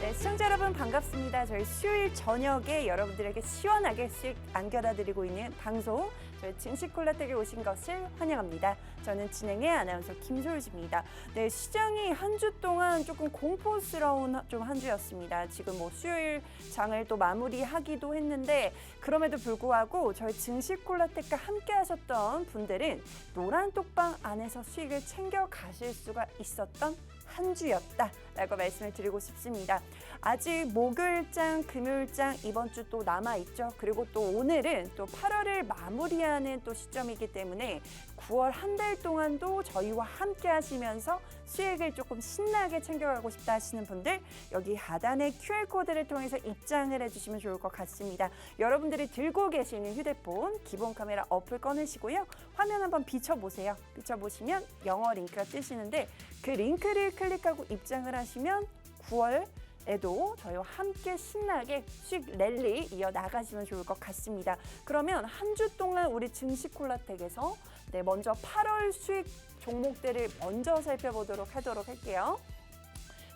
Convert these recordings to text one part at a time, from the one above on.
네, 시청자 여러분 반갑습니다. 저희 수요일 저녁에 여러분들에게 시원하게 수익 안겨다 드리고 있는 방송 저희 증시콜라텍에 오신 것을 환영합니다. 저는 진행의 아나운서 김솔지입니다. 네, 시장이 한 주 동안 조금 공포스러운 좀 한 주였습니다. 지금 뭐 수요일 장을 또 마무리하기도 했는데 그럼에도 불구하고 저희 증시콜라텍과 함께 하셨던 분들은 노란 톡방 안에서 수익을 챙겨 가실 수가 있었던 한 주였다라고 말씀을 드리고 싶습니다. 아직 목요일장, 금요일장 이번 주 또 남아있죠. 그리고 또 오늘은 또 8월을 마무리하는 또 시점이기 때문에 9월 한 달 동안도 저희와 함께 하시면서 수익을 조금 신나게 챙겨가고 싶다 하시는 분들 여기 하단의 QR코드를 통해서 입장을 해주시면 좋을 것 같습니다. 여러분들이 들고 계시는 휴대폰 기본 카메라 어플 꺼내시고요. 화면 한번 비춰보세요. 비춰보시면 영어 링크가 뜨시는데 그 링크를 클릭하고 입장을 하시면 9월에도 저희와 함께 신나게 수익 랠리 이어나가시면 좋을 것 같습니다. 그러면 한 주 동안 우리 증시콜라텍에서 먼저 8월 수익 종목들을 먼저 살펴보도록 할게요.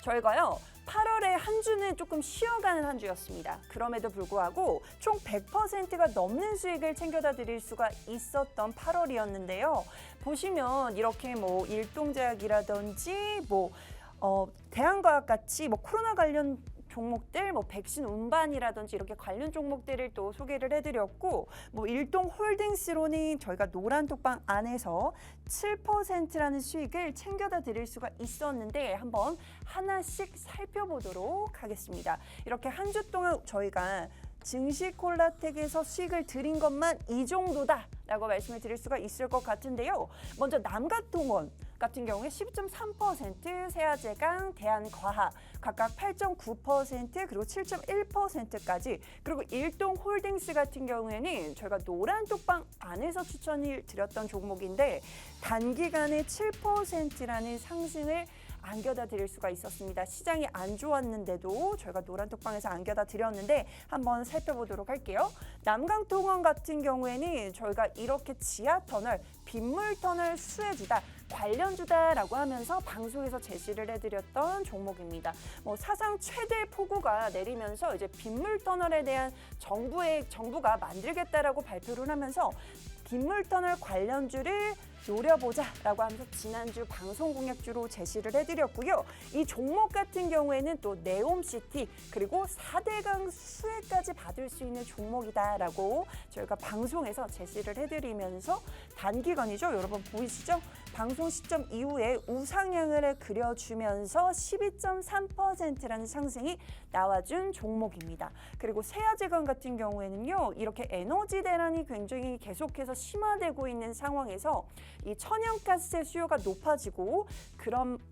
저희가요 8월에 한 주는 조금 쉬어가는 한 주였습니다. 그럼에도 불구하고 총 100%가 넘는 수익을 챙겨다 드릴 수가 있었던 8월이었는데요. 보시면 이렇게 뭐 일동제약이라든지 대한과학 같이 코로나 관련 종목들, 백신 운반이라든지 이렇게 관련 종목들을 또 소개를 해드렸고, 일동홀딩스로는 저희가 노란 톡방 안에서 7%라는 수익을 챙겨다 드릴 수가 있었는데 한번 하나씩 살펴보도록 하겠습니다. 이렇게 한 주 동안 저희가 증시콜라텍에서 수익을 드린 것만 이 정도다라고 말씀을 드릴 수가 있을 것 같은데요. 먼저 남가통원 같은 경우에 12.3%, 세아제강, 대한과학 각각 8.9% 그리고 7.1%까지 그리고 일동홀딩스 같은 경우에는 저희가 노란 톡방 안에서 추천을 드렸던 종목인데 단기간에 7%라는 상승을 안겨다 드릴 수가 있었습니다. 시장이 안 좋았는데도 저희가 노란 톡방에서 안겨다 드렸는데 한번 살펴보도록 할게요. 남강통원 같은 경우에는 저희가 이렇게 지하터널, 빗물터널 수혜주다, 관련주다라고 하면서 방송에서 제시를 해드렸던 종목입니다. 사상 최대 폭우가 내리면서 이제 빗물터널에 대한 정부가 만들겠다라고 발표를 하면서 빗물터널 관련주를 노려보자라고 하면서 지난주 방송 공약주로 제시를 해드렸고요. 이 종목 같은 경우에는 또 네옴시티 그리고 4대강 수혜까지 받을 수 있는 종목이다라고 저희가 방송에서 제시를 해드리면서 단기간이죠. 여러분 보이시죠? 방송 시점 이후에 우상향을 그려주면서 12.3%라는 상승이 나와준 종목입니다. 그리고 세아제강 같은 경우에는요. 이렇게 에너지 대란이 굉장히 계속해서 심화되고 있는 상황에서 이 천연가스의 수요가 높아지고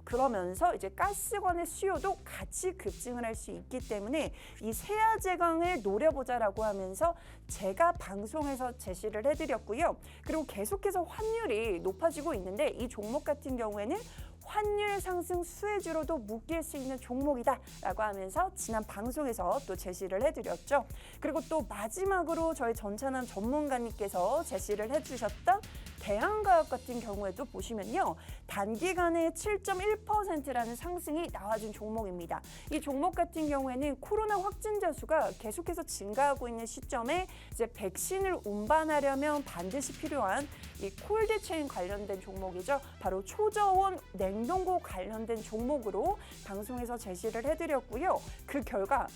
그러면서 이제 가스관의 수요도 같이 급증을 할 수 있기 때문에 이 세아제강을 노려보자라고 하면서 제가 방송에서 제시를 해드렸고요. 그리고 계속해서 환율이 높아지고 있는데 이 종목 같은 경우에는 환율 상승 수혜주로도 묶일 수 있는 종목이다라고 하면서 지난 방송에서 또 제시를 해드렸죠. 그리고 또 마지막으로 저희 전찬환 전문가님께서 제시를 해주셨던 대한과학 같은 경우에도 보시면요. 단기간에 7.1%라는 상승이 나와준 종목입니다. 이 종목 같은 경우에는 코로나 확진자 수가 계속해서 증가하고 있는 시점에 이제 백신을 운반하려면 반드시 필요한 이 콜드체인 관련된 종목이죠. 바로 초저온 냉동고 관련된 종목으로 방송에서 제시를 해드렸고요. 그 결과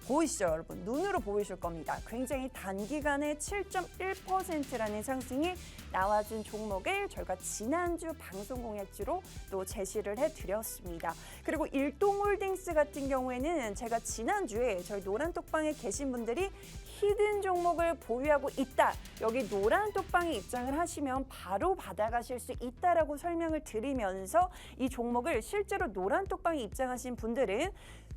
보이시죠, 여러분? 눈으로 보이실 겁니다. 굉장히 단기간에 7.1%라는 상승이 나와준 종목을 저희가 지난주 방송 공약주로 또 제시를 해드렸습니다. 그리고 일동홀딩스 같은 경우에는 제가 지난주에 저희 노란톡방에 계신 분들이 히든 종목을 보유하고 있다. 여기 노란톡방에 입장을 하시면 바로 받아가실 수 있다라고 설명을 드리면서 이 종목을 실제로 노란톡방에 입장하신 분들은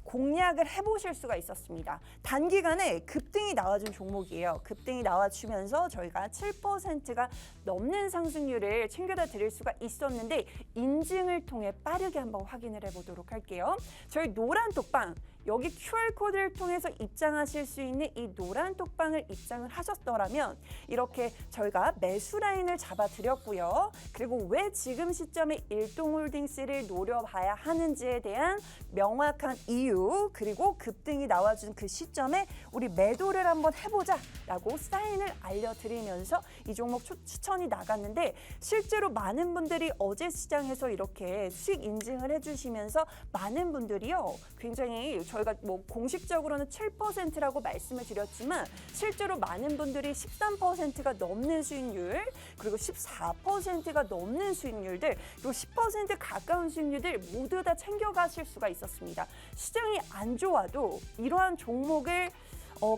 공략을 해보실 수가 있었습니다. 단기간에 급등이 나와준 종목이에요. 급등이 나와주면서 저희가 7%가 넘는 상승률을 챙겨다 드릴 수가 있었는데 인증을 통해 빠르게 한번 확인을 해보도록 할게요. 저희 노란 톡방 여기 QR코드를 통해서 입장하실 수 있는 이 노란 톡방을 입장을 하셨더라면 이렇게 저희가 매수 라인을 잡아드렸고요. 그리고 왜 지금 시점에 일동홀딩스를 노려봐야 하는지에 대한 명확한 이유 이유 그리고 급등이 나와준 그 시점에 우리 매도를 한번 해보자라고 사인을 알려드리면서 이 종목 추천이 나갔는데 실제로 많은 분들이 어제 시장에서 이렇게 수익 인증을 해주시면서 많은 분들이요 굉장히 저희가 뭐 공식적으로는 7%라고 말씀을 드렸지만 실제로 많은 분들이 13%가 넘는 수익률 그리고 14%가 넘는 수익률들 그리고 10% 가까운 수익률들 모두 다 챙겨가실 수가 있었습니다. 시장이 안 좋아도 이러한 종목을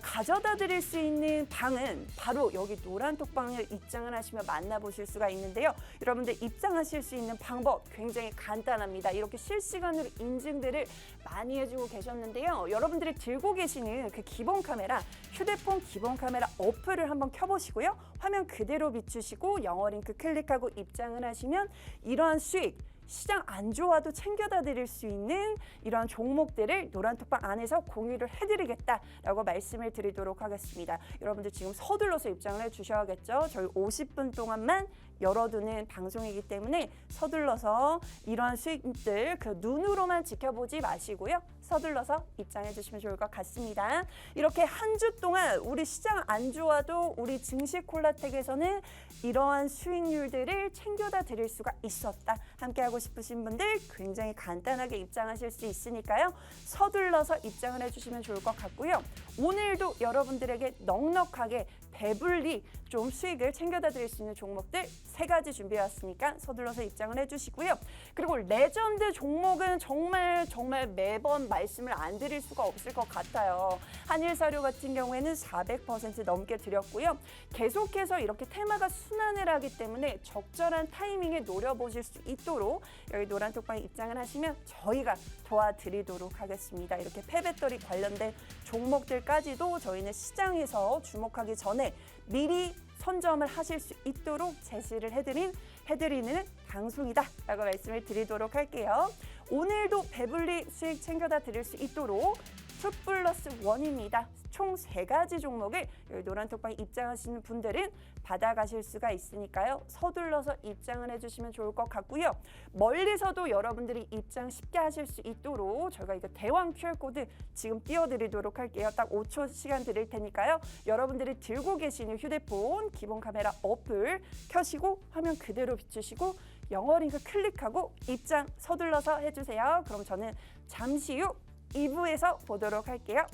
가져다 드릴 수 있는 방은 바로 여기 노란톡방을 입장을 하시면 만나보실 수가 있는데요. 여러분들 입장하실 수 있는 방법 굉장히 간단합니다. 이렇게 실시간으로 인증들을 많이 해주고 계셨는데요. 여러분들이 들고 계시는 그 기본 카메라, 휴대폰 기본 카메라 어플을 한번 켜보시고요. 화면 그대로 비추시고 영어 링크 클릭하고 입장을 하시면 이러한 수익, 시장 안 좋아도 챙겨다 드릴 수 있는 이러한 종목들을 노란톡방 안에서 공유를 해드리겠다라고 말씀을 드리도록 하겠습니다. 여러분들 지금 서둘러서 입장을 해주셔야겠죠. 저희 50분 동안만 열어두는 방송이기 때문에 서둘러서 이러한 수익들 그 눈으로만 지켜보지 마시고요. 서둘러서 입장해 주시면 좋을 것 같습니다. 이렇게 한 주 동안 우리 시장 안 좋아도 우리 증시콜라텍에서는 이러한 수익률들을 챙겨다 드릴 수가 있었다. 함께하고 싶으신 분들 굉장히 간단하게 입장하실 수 있으니까요. 서둘러서 입장을 해주시면 좋을 것 같고요. 오늘도 여러분들에게 넉넉하게 배불리 좀 수익을 챙겨다 드릴 수 있는 종목들 3가지 준비해왔으니까 서둘러서 입장을 해주시고요. 그리고 레전드 종목은 정말 매번 말씀을 안 드릴 수가 없을 것 같아요. 한일사료 같은 경우에는 400% 넘게 드렸고요. 계속해서 이렇게 테마가 순환을 하기 때문에 적절한 타이밍에 노려보실 수 있도록 여기 노란톡방에 입장을 하시면 저희가 도와드리도록 하겠습니다. 이렇게 폐배터리 관련된 종목들까지도 저희는 시장에서 주목하기 전에 미리 선점을 하실 수 있도록 제시를 해드리는 방송이다라고 말씀을 드리도록 할게요. 오늘도 배불리 수익 챙겨다 드릴 수 있도록 2+1입니다. 총 3가지 종목을 여기 노란톡방에 입장하시는 분들은 받아가실 수가 있으니까요. 서둘러서 입장을 해주시면 좋을 것 같고요. 멀리서도 여러분들이 입장 쉽게 하실 수 있도록 저희가 이거 대왕 QR코드 지금 띄워드리도록 할게요. 딱 5초 시간 드릴 테니까요. 여러분들이 들고 계시는 휴대폰 기본 카메라 어플 켜시고 화면 그대로 비추시고 영어 링크 클릭하고 입장 서둘러서 해주세요. 그럼 저는 잠시 후 2부에서 보도록 할게요.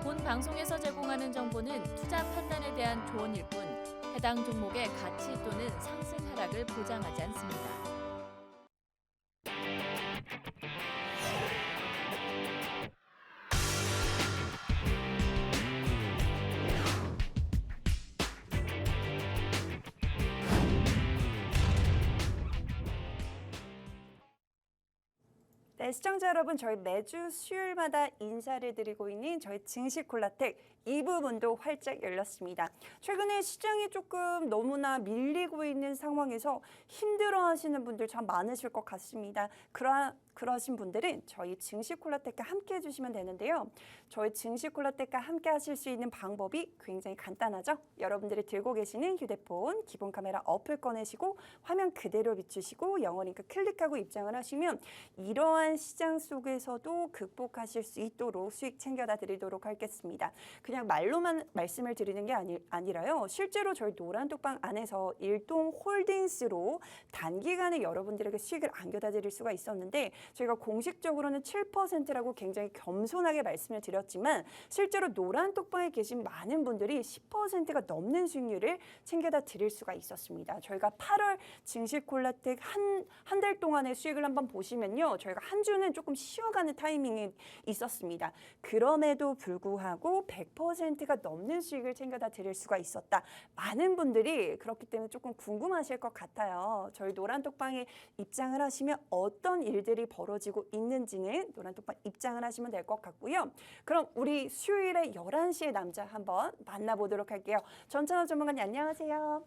본 방송에서 제공하는 정보는 투자 판단에 대한 조언일 뿐 해당 종목의 가치 또는 상승 하락을 보장하지 않습니다. 네, 시청자 여러분, 저희 매주 수요일마다 인사를 드리고 있는 저희 증시콜라텍 2부문도 활짝 열렸습니다. 최근에 시장이 조금 너무나 밀리고 있는 상황에서 힘들어하시는 분들 참 많으실 것 같습니다. 그러한 그러신 분들은 저희 증시콜라텍과 함께 해주시면 되는데요. 저희 증시콜라텍과 함께 하실 수 있는 방법이 굉장히 간단하죠. 여러분들이 들고 계시는 휴대폰 기본 카메라 어플 꺼내시고 화면 그대로 비추시고 영어 링크 클릭하고 입장을 하시면 이러한 시장 속에서도 극복하실 수 있도록 수익 챙겨다 드리도록 하겠습니다. 그냥 말로만 말씀을 드리는 게 아니라요. 실제로 저희 노란톡방 안에서 일동홀딩스로 단기간에 여러분들에게 수익을 안겨다 드릴 수가 있었는데 저희가 공식적으로는 7%라고 굉장히 겸손하게 말씀을 드렸지만 실제로 노란톡방에 계신 많은 분들이 10%가 넘는 수익률을 챙겨다 드릴 수가 있었습니다. 저희가 8월 증시콜라텍 한 달 동안의 수익을 한번 보시면요. 저희가 한 주는 조금 쉬어가는 타이밍이 있었습니다. 그럼에도 불구하고 100%가 넘는 수익을 챙겨다 드릴 수가 있었다. 많은 분들이 그렇기 때문에 조금 궁금하실 것 같아요. 저희 노란톡방에 입장을 하시면 어떤 일들이 벌어지고 있는지는 노란톡방 입장을 하시면 될 것 같고요. 그럼 우리 수요일에 11시의 남자 한번 만나보도록 할게요. 전찬호 전문가님 안녕하세요.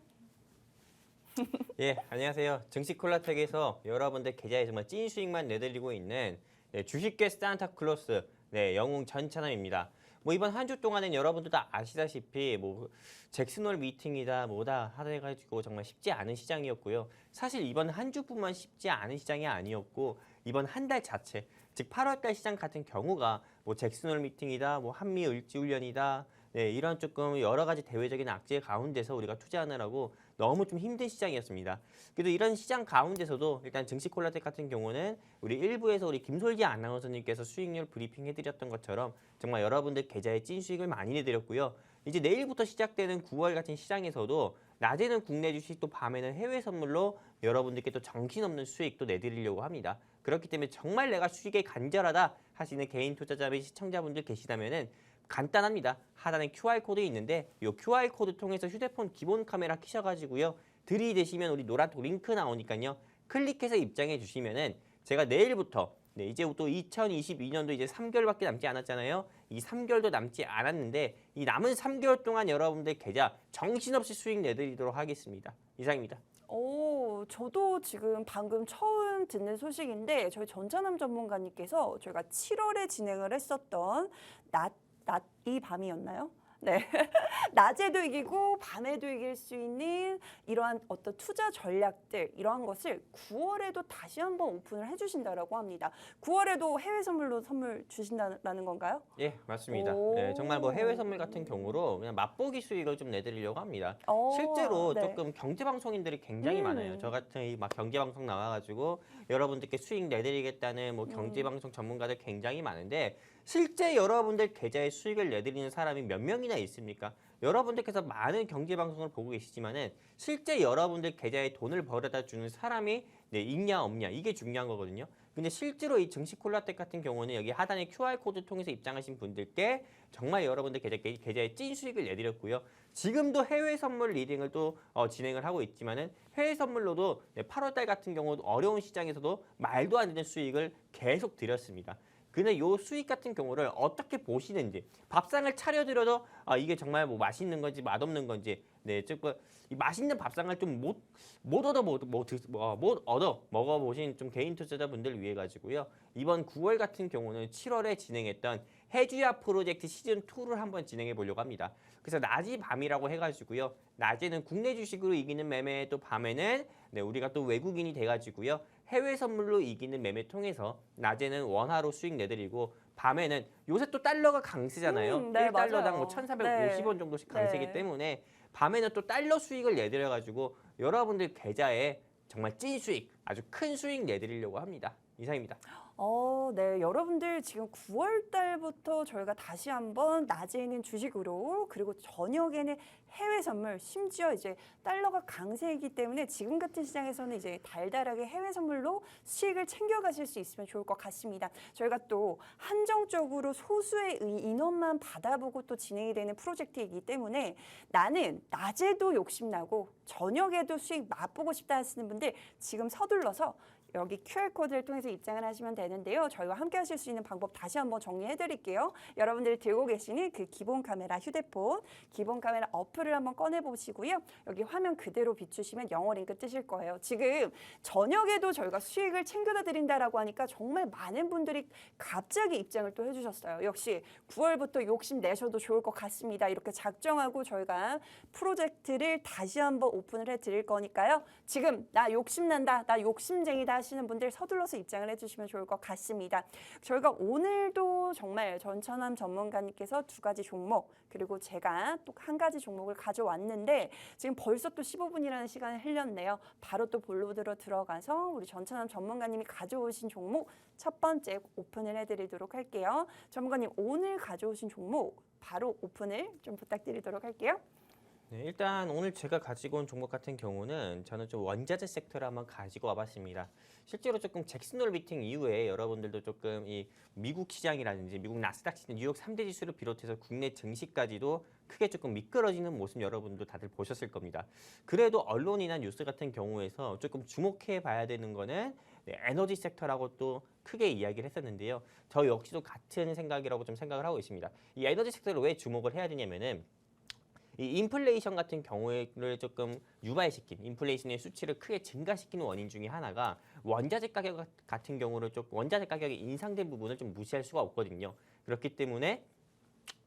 예, 안녕하세요. 증시콜라텍에서 여러분들 계좌에 정말 찐 수익만 내드리고 있는 주식계 산타클로스 영웅 전찬호입니다. 뭐 이번 한 주 동안은 여러분들 다 아시다시피 뭐 잭슨홀 미팅이다 뭐다 하돼가지고 정말 쉽지 않은 시장이었고요. 사실 이번 한 주뿐만 쉽지 않은 시장이 아니었고 이번 한 달 자체, 즉 8월달 시장 같은 경우가 뭐 잭슨홀 미팅이다, 뭐 한미 을지훈련이다, 이런 조금 여러 가지 대외적인 악재 가운데서 우리가 투자하느라고 너무 좀 힘든 시장이었습니다. 그래도 이런 시장 가운데서도 일단 증시콜라텍 같은 경우는 우리 1부에서 우리 김솔지 아나운서님께서 수익률 브리핑 해드렸던 것처럼 정말 여러분들 계좌에 찐 수익을 많이 내드렸고요. 이제 내일부터 시작되는 9월 같은 시장에서도 낮에는 국내 주식 또 밤에는 해외 선물로 여러분들께 또 정신없는 수익도 내드리려고 합니다. 그렇기 때문에 정말 내가 수익에 간절하다 하시는 개인 투자자 및 시청자분들 계시다면은 간단합니다. 하단에 QR코드 있는데 이 QR코드 통해서 휴대폰 기본 카메라 켜셔가지고요. 들이대시면 우리 노란톡 링크 나오니까요. 클릭해서 입장해 주시면은 제가 내일부터 이제 또 2022년도 이제 3개월밖에 남지 않았잖아요. 이 3개월도 남지 않았는데 이 남은 3개월 동안 여러분들 계좌 정신없이 수익 내드리도록 하겠습니다. 이상입니다. 오, 저도 지금 방금 처음 듣는 소식인데 저희 전찬남 전문가님께서 저희가 7월에 진행을 했었던 이 밤이었나요? 네. 낮에도 이기고 밤에도 이길 수 있는 이러한 어떤 투자 전략들 이러한 것을 9월에도 다시 한번 오픈을 해주신다라고 합니다. 9월에도 해외 선물로 선물 주신다는 건가요? 예, 맞습니다. 네, 정말 뭐 해외 선물 같은 경우로 그냥 맛보기 수익을 좀 내드리려고 합니다. 실제로 네. 조금 경제 방송인들이 굉장히 많아요. 저 같은 이 막 경제 방송 나와가지고 여러분들께 수익 내드리겠다는 뭐 경제 방송 전문가들 굉장히 많은데 실제 여러분들 계좌에 수익을 내드리는 사람이 몇 명이나 있습니까? 여러분들께서 많은 경제 방송을 보고 계시지만은 실제 여러분들 계좌에 돈을 벌어다 주는 사람이 있냐 없냐 이게 중요한 거거든요. 근데 실제로 이 증시콜라텍 같은 경우는 여기 하단에 QR코드 통해서 입장하신 분들께 정말 여러분들 계좌에 찐 수익을 내드렸고요. 지금도 해외 선물 리딩을 또 진행을 하고 있지만은 해외 선물로도 8월달 같은 경우 어려운 시장에서도 말도 안 되는 수익을 계속 드렸습니다. 근데 요 수익 같은 경우를 어떻게 보시는지 밥상을 차려드려도 이게 정말 뭐 맛있는 건지 맛없는 건지 조금 이 맛있는 밥상을 좀 못 얻어 먹어보신 좀 개인 투자자분들 위해 가지고요. 이번 9월 같은 경우는 7월에 진행했던 해주야 프로젝트 시즌 2를 한번 진행해 보려고 합니다. 그래서 낮이 밤이라고 해가지고요. 낮에는 국내 주식으로 이기는 매매, 또 밤에는 우리가 또 외국인이 돼가지고요. 해외 선물로 이기는 매매 통해서 낮에는 원화로 수익 내드리고 밤에는 요새 또 달러가 강세잖아요. 네, 1달러당 뭐 맞아요. 1,450원 정도씩 강세이기 때문에 밤에는 또 달러 수익을 내드려가지고 여러분들 계좌에 정말 찐 수익, 아주 큰 수익 내드리려고 합니다. 이상입니다. 네. 여러분들 지금 9월 달부터 저희가 다시 한번 낮에는 주식으로 그리고 저녁에는 해외 선물 심지어 이제 달러가 강세이기 때문에 지금 같은 시장에서는 이제 달달하게 해외 선물로 수익을 챙겨가실 수 있으면 좋을 것 같습니다. 저희가 또 한정적으로 소수의 인원만 받아보고 또 진행이 되는 프로젝트이기 때문에 나는 낮에도 욕심나고 저녁에도 수익 맛보고 싶다 하시는 분들 지금 서둘러서 여기 QR코드를 통해서 입장을 하시면 되는데요. 저희와 함께 하실 수 있는 방법 다시 한번 정리해 드릴게요. 여러분들이 들고 계시는 그 기본 카메라 휴대폰, 기본 카메라 어플을 한번 꺼내 보시고요. 여기 화면 그대로 비추시면 영어 링크 뜨실 거예요. 지금 저녁에도 저희가 수익을 챙겨다 드린다라고 하니까 정말 많은 분들이 갑자기 입장을 또 해주셨어요. 역시 9월부터 욕심 내셔도 좋을 것 같습니다. 이렇게 작정하고 저희가 프로젝트를 다시 한번 오픈을 해 드릴 거니까요. 지금 나 욕심난다, 나 욕심쟁이다 하시는 분들 서둘러서 입장을 해주시면 좋을 것 같습니다. 저희가 오늘도 정말 전천함 전문가님께서 2가지 종목 그리고 제가 또 1가지 종목을 가져왔는데 지금 벌써 또 15분이라는 시간을 흘렸네요. 바로 또 본론으로 들어가서 우리 전천함 전문가님이 가져오신 종목 첫 번째 오픈을 해드리도록 할게요. 전문가님 오늘 가져오신 종목 바로 오픈을 좀 부탁드리도록 할게요. 네, 일단 오늘 제가 가지고 온 종목 같은 경우는 저는 좀 원자재 섹터를 한번 가지고 와봤습니다. 실제로 조금 잭슨홀 미팅 이후에 여러분들도 조금 이 미국 시장이라든지 미국 나스닥 시장, 뉴욕 3대 지수를 비롯해서 국내 증시까지도 크게 조금 미끄러지는 모습 여러분도 다들 보셨을 겁니다. 그래도 언론이나 뉴스 같은 경우에서 조금 주목해 봐야 되는 거는 에너지 섹터라고 또 크게 이야기를 했었는데요. 저 역시도 같은 생각이라고 좀 생각을 하고 있습니다. 이 에너지 섹터를 왜 주목을 해야 되냐면은 이 인플레이션 같은 경우를 조금 유발시킨 인플레이션의 수치를 크게 증가시키는 원인 중에 하나가 원자재 가격 같은 경우를 조금 원자재 가격이 인상된 부분을 좀 무시할 수가 없거든요. 그렇기 때문에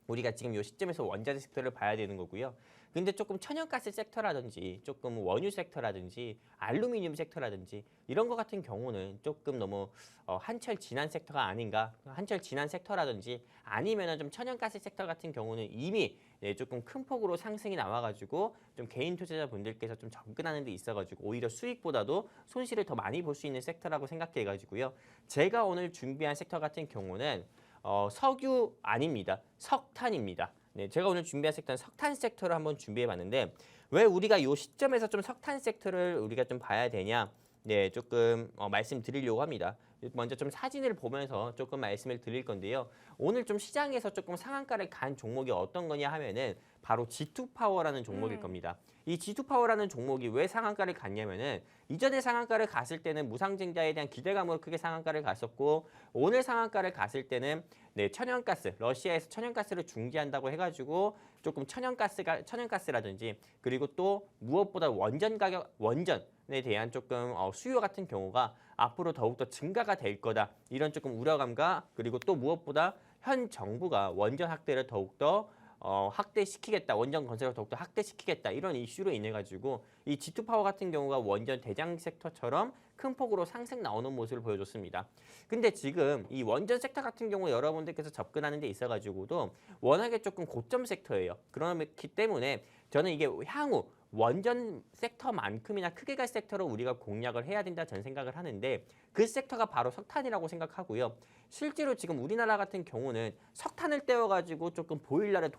우리가 지금 이 시점에서 원자재 섹터를 봐야 되는 거고요. 근데 조금 천연가스 섹터라든지 조금 원유 섹터라든지 알루미늄 섹터라든지 이런 거 같은 경우는 조금 너무 한철 지난 섹터가 아닌가. 한철 지난 섹터라든지 아니면은 좀 천연가스 섹터 같은 경우는 이미 조금 큰 폭으로 상승이 나와가지고 좀 개인 투자자분들께서 좀 접근하는 데 있어가지고 오히려 수익보다도 손실을 더 많이 볼 수 있는 섹터라고 생각해가지고요. 제가 오늘 준비한 섹터 같은 경우는 석유 아닙니다. 석탄입니다. 네, 제가 오늘 준비한 섹터는 석탄 섹터를 한번 준비해봤는데 왜 우리가 이 시점에서 좀 석탄 섹터를 우리가 좀 봐야 되냐? 네, 조금 말씀드리려고 합니다. 먼저 좀 사진을 보면서 조금 말씀을 드릴 건데요. 오늘 좀 시장에서 조금 상한가를 간 종목이 어떤 거냐 하면은 바로 G2파워라는 종목일 겁니다. 이 G2파워라는 종목이 왜 상한가를 갔냐면은 이전에 상한가를 갔을 때는 무상증자에 대한 기대감으로 크게 상한가를 갔었고 오늘 상한가를 갔을 때는 천연가스, 러시아에서 천연가스를 중지한다고 해가지고 조금 천연가스라든지 그리고 또 무엇보다 원전에 대한 조금 수요 같은 경우가 앞으로 더욱더 증가가 될 거다. 이런 조금 우려감과 그리고 또 무엇보다 현 정부가 원전 확대를 더욱더 확대시키겠다. 원전 건설을 더욱더 확대시키겠다. 이런 이슈로 인해 가지고 이 G2파워 같은 경우가 원전 대장 섹터처럼 큰 폭으로 상승 나오는 모습을 보여줬습니다. 근데 지금 이 원전 섹터 같은 경우 여러분들께서 접근하는 데 있어 가지고도 워낙에 조금 고점 섹터예요. 그렇기 때문에 저는 이게 향후 원전 섹터만큼이나 크게 갈 섹터로 우리가 공략을 해야 된다 저는 생각을 하는데 그 섹터가 바로 석탄이라고 생각하고요. 실제로 지금 우리나라 같은 경우는 석탄을 떼어가지고 조금 보일러를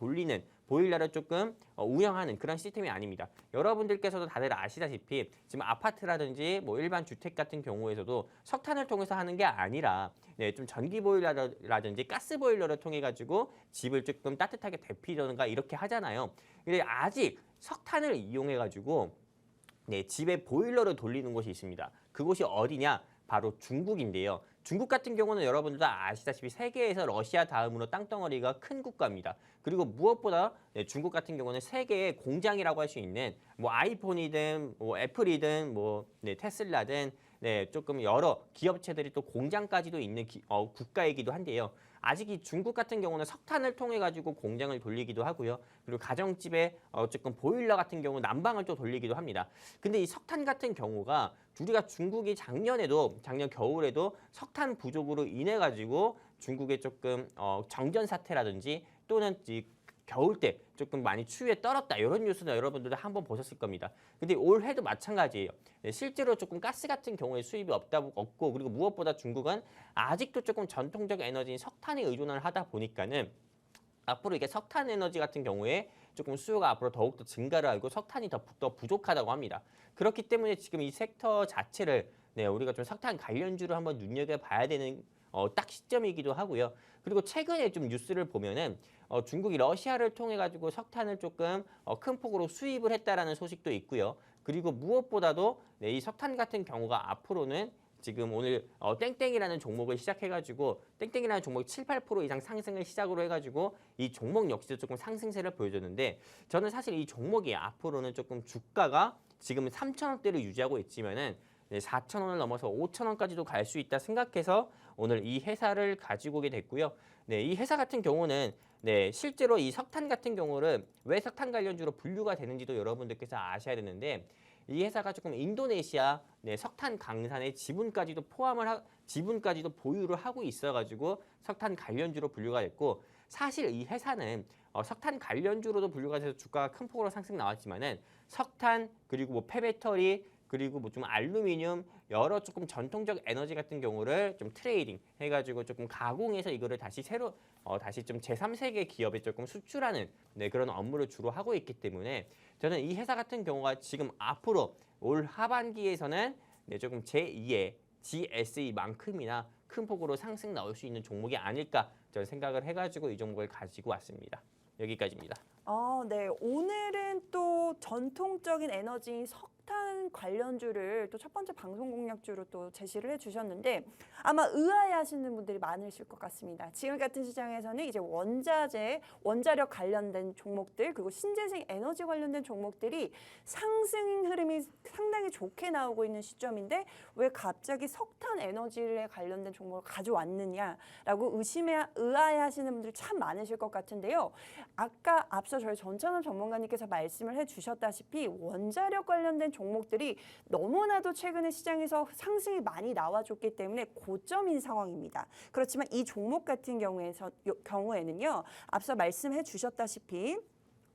조금 운영하는 그런 시스템이 아닙니다. 여러분들께서도 다들 아시다시피 지금 아파트라든지 뭐 일반 주택 같은 경우에서도 석탄을 통해서 하는 게 아니라 좀 전기 보일러라든지 가스 보일러를 통해 가지고 집을 조금 따뜻하게 데피던가 이렇게 하잖아요. 근데 아직 석탄을 이용해 가지고 집에 보일러를 돌리는 곳이 있습니다. 그곳이 어디냐? 바로 중국인데요. 중국 같은 경우는 여러분들도 아시다시피 세계에서 러시아 다음으로 땅덩어리가 큰 국가입니다. 그리고 무엇보다 중국 같은 경우는 세계의 공장이라고 할 수 있는 뭐 아이폰이든 뭐 애플이든 뭐 테슬라든 조금 여러 기업체들이 또 공장까지도 있는 국가이기도 한데요. 아직 이 중국 같은 경우는 석탄을 통해 가지고 공장을 돌리기도 하고요. 그리고 가정집에 조금 보일러 같은 경우 난방을 또 돌리기도 합니다. 근데 이 석탄 같은 경우가 우리가 중국이 작년 겨울에도 석탄 부족으로 인해 가지고 중국의 조금 정전 사태라든지 또는 이 겨울 때 조금 많이 추위에 떨었다 이런 뉴스는 여러분들도 한번 보셨을 겁니다. 근데 올해도 마찬가지예요. 실제로 조금 가스 같은 경우에 수입이 없고 그리고 무엇보다 중국은 아직도 조금 전통적 에너지인 석탄에 의존을 하다 보니까는 앞으로 이게 석탄 에너지 같은 경우에 조금 수요가 앞으로 더욱더 증가를 하고 석탄이 더 부족하다고 합니다. 그렇기 때문에 지금 이 섹터 자체를 우리가 좀 석탄 관련주를 한번 눈여겨봐야 되는 딱 시점이기도 하고요. 그리고 최근에 좀 뉴스를 보면은 중국이 러시아를 통해 가지고 석탄을 조금 큰 폭으로 수입을 했다라는 소식도 있고요. 그리고 무엇보다도 이 석탄 같은 경우가 앞으로는 지금 오늘 땡땡이라는 종목을 시작해가지고 땡땡이라는 종목이 7, 8% 이상 상승을 시작으로 해가지고 이 종목 역시도 조금 상승세를 보여줬는데 저는 사실 이 종목이 앞으로는 조금 주가가 지금 3,000원대를 유지하고 있지만은 4,000원을 넘어서 5,000원까지도 갈 수 있다 생각해서 오늘 이 회사를 가지고 오게 됐고요. 네, 이 회사 같은 경우는 실제로 이 석탄 같은 경우는 왜 석탄 관련주로 분류가 되는지도 여러분들께서 아셔야 되는데 이 회사가 조금 인도네시아 석탄 강산의 지분까지도 보유를 하고 있어가지고 석탄 관련주로 분류가 됐고 사실 이 회사는 석탄 관련주로도 분류가 돼서 주가가 큰 폭으로 상승 나왔지만은 석탄 그리고 뭐 폐배터리 그리고 뭐 좀 알루미늄 여러 조금 전통적 에너지 같은 경우를 좀 트레이딩 해가지고 조금 가공해서 이거를 다시 다시 좀 제3세계 기업에 조금 수출하는 그런 업무를 주로 하고 있기 때문에 저는 이 회사 같은 경우가 지금 앞으로 올 하반기에서는 조금 제2의 GSE만큼이나 큰 폭으로 상승 나올 수 있는 종목이 아닐까 저는 생각을 해가지고 이 종목을 가지고 왔습니다. 여기까지입니다. 네. 오늘은 또 전통적인 에너지인 석탄 관련주를 또 첫 번째 방송 공략주로 또 제시를 해주셨는데 아마 의아해하시는 분들이 많으실 것 같습니다. 지금 같은 시장에서는 이제 원자재, 원자력 관련된 종목들 그리고 신재생 에너지 관련된 종목들이 상승 흐름이 상당히 좋게 나오고 있는 시점인데 왜 갑자기 석탄 에너지에 관련된 종목을 가져왔느냐라고 의아해하시는 분들이 참 많으실 것 같은데요. 아까 앞서 저희 전찬원 전문가님께서 말씀을 해주셨다시피 원자력 관련된 종목들이 너무나도 최근에 시장에서 상승이 많이 나와줬기 때문에 고점인 상황입니다. 그렇지만 이 종목 같은 경우에는요. 앞서 말씀해 주셨다시피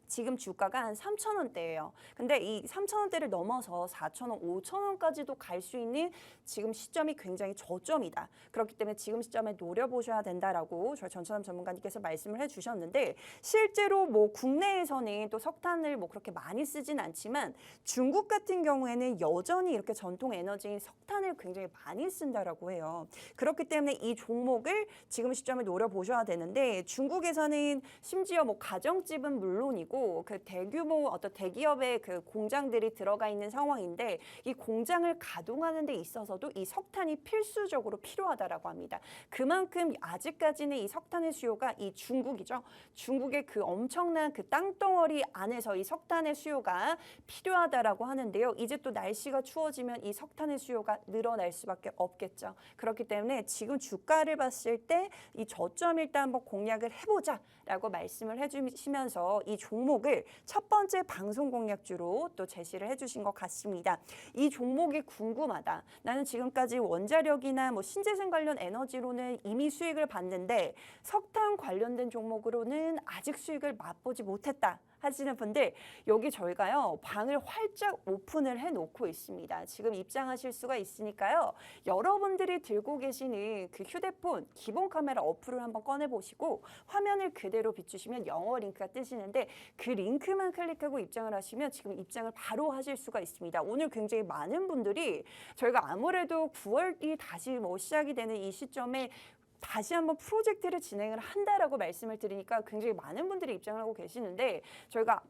지금 주가가 한 3,000원대예요. 근데 이 3,000원대를 넘어서 4,000원, 5,000원까지도 갈 수 있는 지금 시점이 굉장히 저점이다. 그렇기 때문에 지금 시점에 노려보셔야 된다라고 저희 전찬원 전문가님께서 말씀을 해주셨는데 실제로 뭐 국내에서는 또 석탄을 뭐 그렇게 많이 쓰진 않지만 중국 같은 경우에는 여전히 이렇게 전통 에너지인 석탄을 굉장히 많이 쓴다라고 해요. 그렇기 때문에 이 종목을 지금 시점에 노려보셔야 되는데 중국에서는 심지어 뭐 가정집은 물론이고 그 대규모 어떤 대기업의 그 공장들이 들어가 있는 상황인데 이 공장을 가동하는 데 있어서도 이 석탄이 필수적으로 필요하다라고 합니다. 그만큼 아직까지는 이 석탄의 수요가 이 중국이죠. 중국의 그 엄청난 그 땅덩어리 안에서 이 석탄의 수요가 필요하다라고 하는데요. 이제 또 날씨가 추워지면 이 석탄의 수요가 늘어날 수밖에 없겠죠. 그렇기 때문에 지금 주가를 봤을 때 이 저점 일단 한번 공략을 해보자라고 말씀을 해주시면서 이 종목을 첫 번째 방송 공략주로 또 제시를 해주신 것 같습니다. 이 종목이 궁금하다. 나는 지금까지 원자력이나 뭐 신재생 관련 에너지로는 이미 수익을 봤는데 석탄 관련된 종목으로는 아직 수익을 맛보지 못했다. 하시는 분들 여기 저희가요 방을 활짝 오픈을 해놓고 있습니다. 지금 입장하실 수가 있으니까요. 여러분들이 들고 계시는 그 휴대폰 기본 카메라 어플을 한번 꺼내보시고 화면을 그대로 비추시면 영어 링크가 뜨시는데 그 링크만 클릭하고 입장을 하시면 지금 입장을 바로 하실 수가 있습니다. 오늘 굉장히 많은 분들이 저희가 아무래도 9월이 다시 뭐 시작이 되는 이 시점에 다시 한번 프로젝트를 진행을 한다라고 말씀을 드리니까 굉장히 많은 분들이 입장을 하고 계시는데 저희가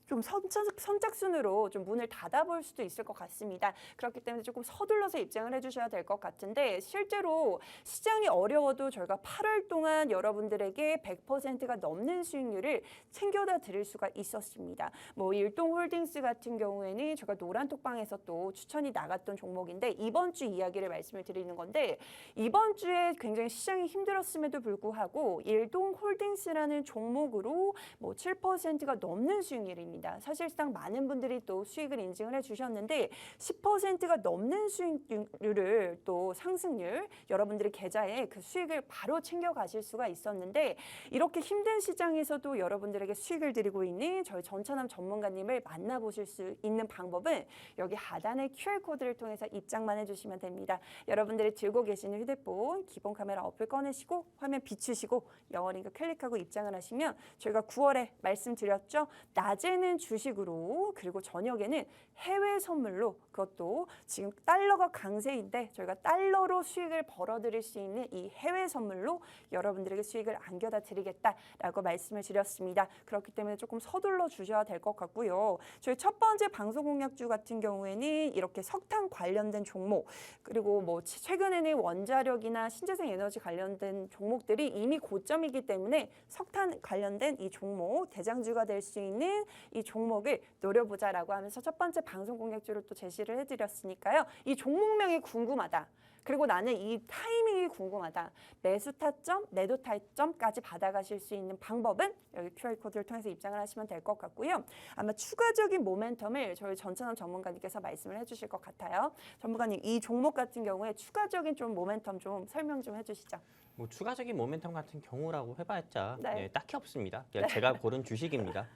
좀 선착순으로 좀 문을 닫아볼 수도 있을 것 같습니다. 그렇기 때문에 조금 서둘러서 입장을 해주셔야 될 것 같은데 실제로 시장이 어려워도 저희가 8월 동안 여러분들에게 100%가 넘는 수익률을 챙겨다 드릴 수가 있었습니다. 뭐 일동홀딩스 같은 경우에는 제가 노란톡방에서 또 추천이 나갔던 종목인데 이번 주 이야기를 말씀을 드리는 건데 이번 주에 굉장히 시장이 힘들었음에도 불구하고 일동홀딩스라는 종목으로 뭐 7%가 넘는 수익률입니다. 사실상 많은 분들이 또 수익을 인증을 해주셨는데 10%가 넘는 수익률을 또 상승률 여러분들의 계좌에 그 수익을 바로 챙겨가실 수가 있었는데 이렇게 힘든 시장에서도 여러분들에게 수익을 드리고 있는 저희 전찬원 전문가님을 만나보실 수 있는 방법은 여기 하단의 QR코드를 통해서 입장만 해주시면 됩니다. 여러분들이 들고 계시는 휴대폰 기본 카메라 어플 꺼내시고 화면 비추시고 영어 링크 클릭하고 입장을 하시면 저희가 9월에 말씀드렸죠. 낮에는 아침에는 주식으로 그리고 저녁에는 해외 선물로 그것도 지금 달러가 강세인데 저희가 달러로 수익을 벌어들일 수 있는 이 해외 선물로 여러분들에게 수익을 안겨다 드리겠다라고 말씀을 드렸습니다. 그렇기 때문에 조금 서둘러 주셔야 될 것 같고요. 저희 첫 번째 방송 공략주 같은 경우에는 이렇게 석탄 관련된 종목 그리고 뭐 최근에는 원자력이나 신재생 에너지 관련된 종목들이 이미 고점이기 때문에 석탄 관련된 이 종목 대장주가 될 수 있는 이 종목을 노려보자라고 하면서 첫 번째 방송 공략주를 또 제시를 해드렸으니까요. 이 종목명이 궁금하다. 그리고 나는 이 타이밍이 궁금하다. 매수 타점, 매도 타점까지 받아가실 수 있는 방법은 여기 QR코드를 통해서 입장을 하시면 될 것 같고요. 아마 추가적인 모멘텀을 저희 전찬원 전문가님께서 말씀을 해주실 것 같아요. 전문가님, 이 종목 같은 경우에 추가적인 좀 모멘텀 좀 설명 좀 해주시죠. 뭐 추가적인 모멘텀 같은 경우라고 해봤자 네. 딱히 없습니다. 그냥 제가 고른 주식입니다.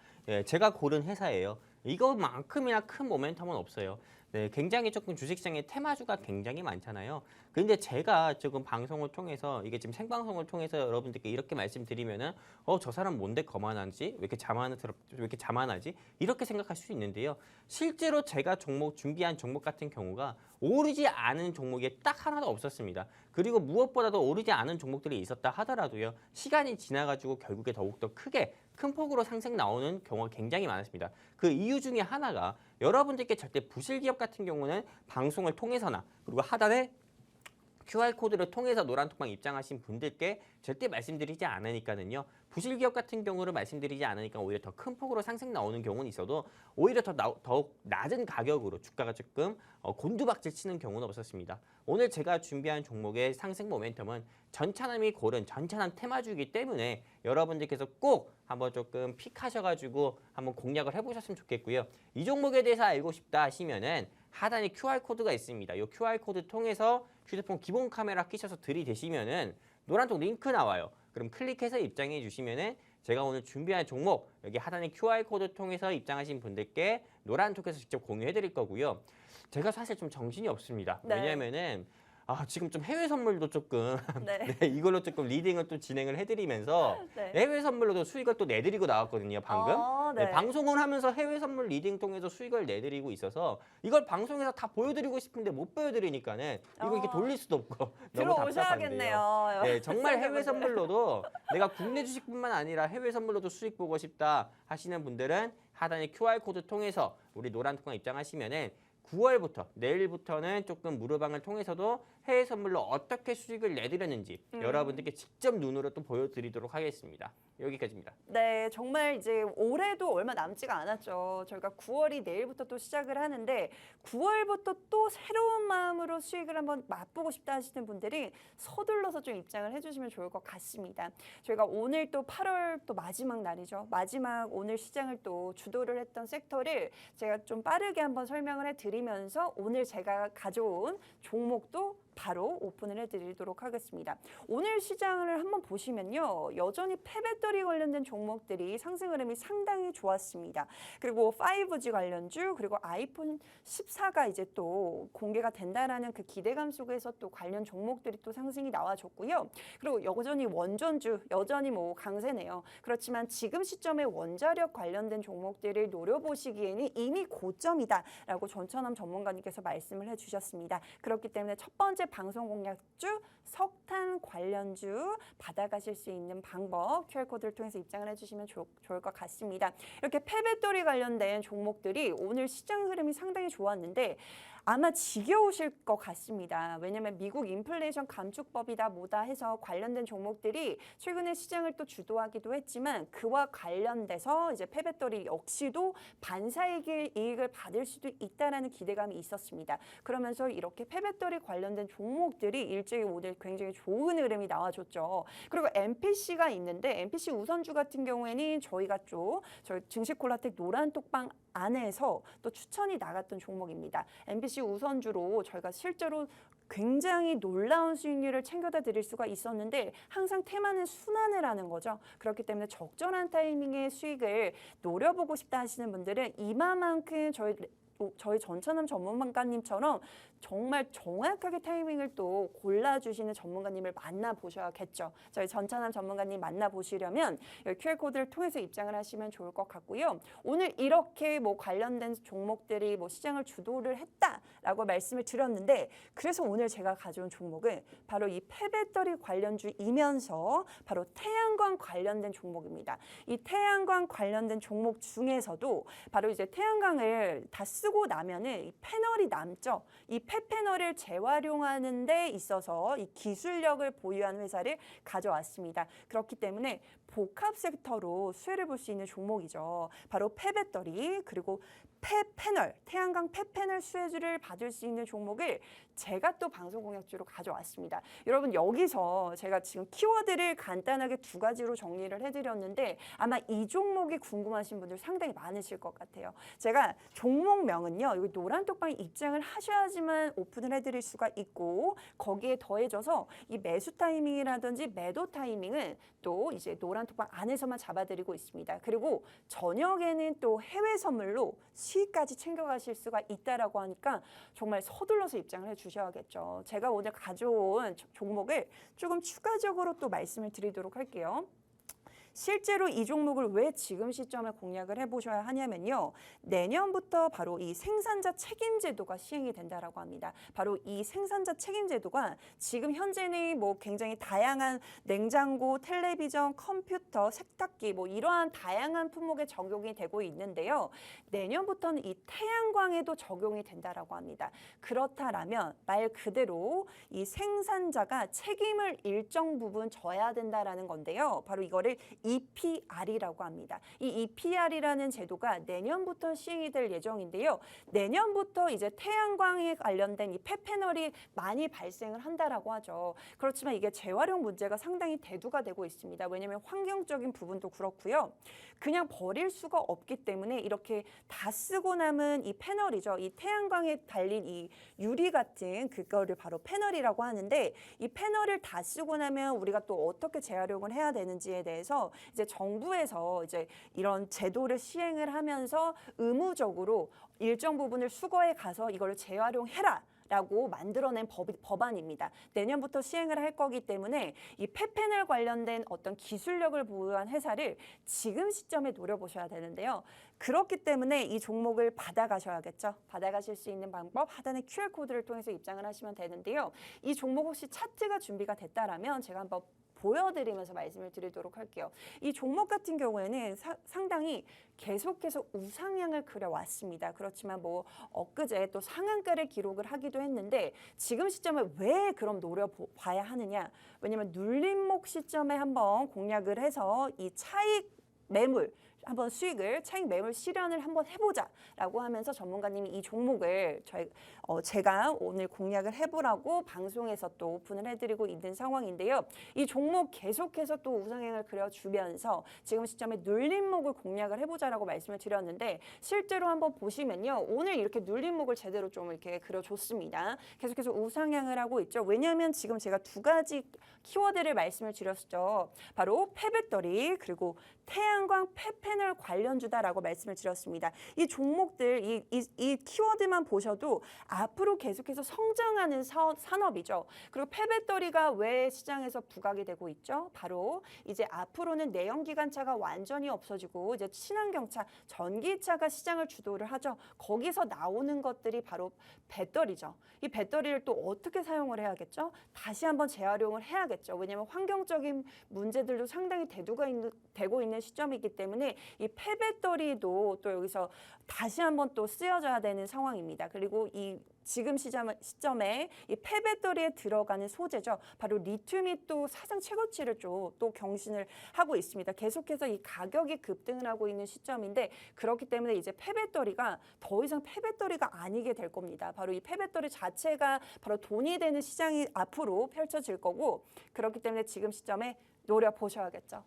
제가 고른 회사예요. 이거만큼이나 큰 모멘텀은 없어요. 굉장히 조금 주식시장에 테마주가 굉장히 많잖아요. 근데 제가 지금 방송을 통해서 이게 지금 생방송을 통해서 여러분들께 이렇게 말씀드리면은 저 사람 뭔데 거만한지 왜 이렇게 자만하지 이렇게 생각할 수 있는데요. 실제로 제가 준비한 종목 같은 경우가 오르지 않은 종목이 딱 하나도 없었습니다. 그리고 무엇보다도 오르지 않은 종목들이 있었다 하더라도요. 시간이 지나가지고 결국에 더욱더 큰 폭으로 상승 나오는 경우가 굉장히 많았습니다. 그 이유 중에 하나가 여러분들께 절대 부실기업 같은 경우는 방송을 통해서나 그리고 하단에 QR코드를 통해서 노란톡방 입장하신 분들께 절대 말씀드리지 않으니까는요. 부실기업 같은 경우를 말씀드리지 않으니까 오히려 더 큰 폭으로 상승 나오는 경우는 있어도 오히려 더욱 낮은 가격으로 주가가 조금 곤두박질 치는 경우는 없었습니다. 오늘 제가 준비한 종목의 상승 모멘텀은 전차남이 고른 전차남 테마주이기 때문에 여러분들께서 꼭 한번 조금 픽하셔가지고 한번 공략을 해보셨으면 좋겠고요. 이 종목에 대해서 알고 싶다 하시면은 하단에 QR코드가 있습니다. 이 QR코드 통해서 휴대폰 기본 카메라 끼셔서 들이대시면은 노란톡 링크 나와요. 그럼 클릭해서 입장해 주시면은 제가 오늘 준비한 종목 여기 하단에 QR코드 통해서 입장하신 분들께 노란톡에서 직접 공유해 드릴 거고요. 제가 사실 좀 정신이 없습니다. 네. 왜냐면은 지금 좀 해외 선물도 조금 네. 이걸로 조금 리딩을 또 진행을 해드리면서 네. 해외 선물로도 수익을 또 내드리고 나왔거든요. 방금. 네. 방송을 하면서 해외 선물 리딩 통해서 수익을 내드리고 있어서 이걸 방송에서 다 보여드리고 싶은데 못 보여드리니까는 이거 이렇게 돌릴 수도 없고 너무 답답한데요. 들어오셔야겠네요. 네, 정말 해외 선물로도 내가 국내 주식뿐만 아니라 해외 선물로도 수익 보고 싶다 하시는 분들은 하단에 QR코드 통해서 우리 노란톡방 입장하시면은 9월부터 내일부터는 조금 무료방을 통해서도 해외 선물로 어떻게 수익을 내드렸는지 여러분들께 직접 눈으로 또 보여드리도록 하겠습니다. 여기까지입니다. 네, 정말 이제 올해도 얼마 남지가 않았죠. 저희가 9월이 내일부터 또 시작을 하는데 9월부터 또 새로운 마음으로 수익을 한번 맛보고 싶다 하시는 분들이 서둘러서 좀 입장을 해주시면 좋을 것 같습니다. 저희가 오늘 또 8월 또 마지막 날이죠. 마지막 오늘 시장을 또 주도를 했던 섹터를 제가 좀 빠르게 한번 설명을 해드리면서 오늘 제가 가져온 종목도 바로 오픈을 해드리도록 하겠습니다. 오늘 시장을 한번 보시면요. 여전히 폐배터리 관련된 종목들이 상승 흐름이 상당히 좋았습니다. 그리고 5G 관련주 그리고 아이폰 14가 이제 또 공개가 된다라는 그 기대감 속에서 또 관련 종목들이 또 상승이 나와줬고요. 그리고 여전히 원전주 여전히 뭐 강세네요. 그렇지만 지금 시점에 원자력 관련된 종목들을 노려보시기에는 이미 고점이다라고 전천남 전문가님께서 말씀을 해주셨습니다. 그렇기 때문에 첫 번째 방송 공략주 석탄 관련주 받아가실 수 있는 방법 QR코드를 통해서 입장을 해주시면 좋을 것 같습니다. 이렇게 폐배터리 관련된 종목들이 오늘 시장 흐름이 상당히 좋았는데 아마 지겨우실 것 같습니다. 왜냐하면 미국 인플레이션 감축법이다 뭐다 해서 관련된 종목들이 최근에 시장을 또 주도하기도 했지만 그와 관련돼서 이제 폐배터리 역시도 반사이익을 받을 수도 있다라는 기대감이 있었습니다. 그러면서 이렇게 폐배터리 관련된 종목들이 일제히 오늘 굉장히 좋은 흐름이 나와줬죠. 그리고 MPC가 있는데 MPC 우선주 같은 경우에는 저희가 저희 증시콜라텍 노란톡방 안에서 또 추천이 나갔던 종목입니다. MPC 우선주로 저희가 실제로 굉장히 놀라운 수익률을 챙겨다 드릴 수가 있었는데 항상 테마는 순환을 하는 거죠. 그렇기 때문에 적절한 타이밍에 수익을 노려보고 싶다 하시는 분들은 이마만큼 저희 저희 전천남 전문가님처럼 정말 정확하게 타이밍을 또 골라주시는 전문가님을 만나보셔야겠죠. 저희 전천남 전문가님 만나보시려면 여기 QR코드를 통해서 입장을 하시면 좋을 것 같고요. 오늘 이렇게 뭐 관련된 종목들이 뭐 시장을 주도를 했다라고 말씀을 드렸는데 그래서 오늘 제가 가져온 종목은 바로 이 폐배터리 관련주이면서 바로 태양광 관련된 종목입니다. 이 태양광 관련된 종목 중에서도 바로 이제 태양광을 다 쓰고 나면은 이 패널이 남죠. 이 폐패널을 재활용하는 데 있어서 이 기술력을 보유한 회사를 가져왔습니다. 그렇기 때문에 복합 섹터로 수혜를 볼 수 있는 종목이죠. 바로 폐배터리 그리고 폐패널, 태양광 폐패널 수혜주를 받을 수 있는 종목을 제가 또 방송 공약주로 가져왔습니다. 여러분 여기서 제가 지금 키워드를 간단하게 두 가지로 정리를 해드렸는데 아마 이 종목이 궁금하신 분들 상당히 많으실 것 같아요. 제가 종목명은요. 여기 노란 톡방에 입장을 하셔야지만 오픈을 해드릴 수가 있고 거기에 더해져서 이 매수 타이밍이라든지 매도 타이밍은 또 이제 노란 톡방 안에서만 잡아드리고 있습니다. 그리고 저녁에는 또 해외 선물로 수익까지 챙겨가실 수가 있다라고 하니까 정말 서둘러서 입장을 해주셔야겠죠. 제가 오늘 가져온 종목을 조금 추가적으로 또 말씀을 드리도록 할게요. 실제로 이 종목을 왜 지금 시점에 공략을 해보셔야 하냐면요. 내년부터 바로 이 생산자 책임제도가 시행이 된다라고 합니다. 바로 이 생산자 책임제도가 지금 현재는 뭐 굉장히 다양한 냉장고, 텔레비전, 컴퓨터, 세탁기 뭐 이러한 다양한 품목에 적용이 되고 있는데요. 내년부터는 이 태양광에도 적용이 된다라고 합니다. 그렇다라면 말 그대로 이 생산자가 책임을 일정 부분 져야 된다라는 건데요. 바로 이거를 EPR이라고 합니다. 이 EPR이라는 제도가 내년부터 시행이 될 예정인데요. 내년부터 이제 태양광에 관련된 이 폐패널이 많이 발생을 한다라고 하죠. 그렇지만 이게 재활용 문제가 상당히 대두가 되고 있습니다. 왜냐하면 환경적인 부분도 그렇고요. 그냥 버릴 수가 없기 때문에 이렇게 다 쓰고 남은 이 패널이죠. 이 태양광에 달린 이 유리 같은 그거를 바로 패널이라고 하는데 이 패널을 다 쓰고 나면 우리가 또 어떻게 재활용을 해야 되는지에 대해서 이제 정부에서 이제 이런 제도를 시행을 하면서 의무적으로 일정 부분을 수거해 가서 이걸 재활용해라. 라고 만들어낸 법안입니다. 내년부터 시행을 할 거기 때문에 이 폐패널 관련된 어떤 기술력을 보유한 회사를 지금 시점에 노려보셔야 되는데요. 그렇기 때문에 이 종목을 받아가셔야겠죠. 받아가실 수 있는 방법 하단의 QR코드를 통해서 입장을 하시면 되는데요. 이 종목 혹시 차트가 준비가 됐다라면 제가 한번 보여드리면서 말씀을 드리도록 할게요. 이 종목 같은 경우에는 상당히 계속해서 우상향을 그려왔습니다. 그렇지만 뭐 엊그제 또 상한가를 기록을 하기도 했는데 지금 시점에 왜 그럼 노려봐야 하느냐. 왜냐하면 눌림목 시점에 한번 공략을 해서 이 차익 매물 한번 수익을 차익 매물 실현을 한번 해보자라고 하면서 전문가님이 이 종목을 제가 오늘 공략을 해보라고 방송에서 또 오픈을 해드리고 있는 상황인데요. 이 종목 계속해서 또 우상향을 그려주면서 지금 시점에 눌림목을 공략을 해보자라고 말씀을 드렸는데 실제로 한번 보시면요. 오늘 이렇게 눌림목을 제대로 좀 이렇게 그려줬습니다. 계속해서 우상향을 하고 있죠. 왜냐하면 지금 제가 두 가지 키워드를 말씀을 드렸죠. 바로 폐배터리 그리고 태양광 폐패널 관련주다라고 말씀을 드렸습니다. 이 종목들, 이 키워드만 보셔도 앞으로 계속해서 성장하는 산업이죠. 그리고 폐배터리가 왜 시장에서 부각이 되고 있죠? 바로 이제 앞으로는 내연기관차가 완전히 없어지고 이제 친환경차, 전기차가 시장을 주도를 하죠. 거기서 나오는 것들이 바로 배터리죠. 이 배터리를 또 어떻게 사용을 해야겠죠? 다시 한번 재활용을 해야겠죠. 왜냐하면 환경적인 문제들도 상당히 대두가 되고 있는 시점이기 때문에 이 폐배터리도 또 여기서 다시 한번 또 쓰여져야 되는 상황입니다. 그리고 이 지금 시점에 이 폐배터리에 들어가는 소재죠. 바로 리튬이 또 사상 최고치를 또 경신을 하고 있습니다. 계속해서 이 가격이 급등을 하고 있는 시점인데 그렇기 때문에 이제 폐배터리가 더 이상 폐배터리가 아니게 될 겁니다. 바로 이 폐배터리 자체가 바로 돈이 되는 시장이 앞으로 펼쳐질 거고 그렇기 때문에 지금 시점에 노려보셔야겠죠.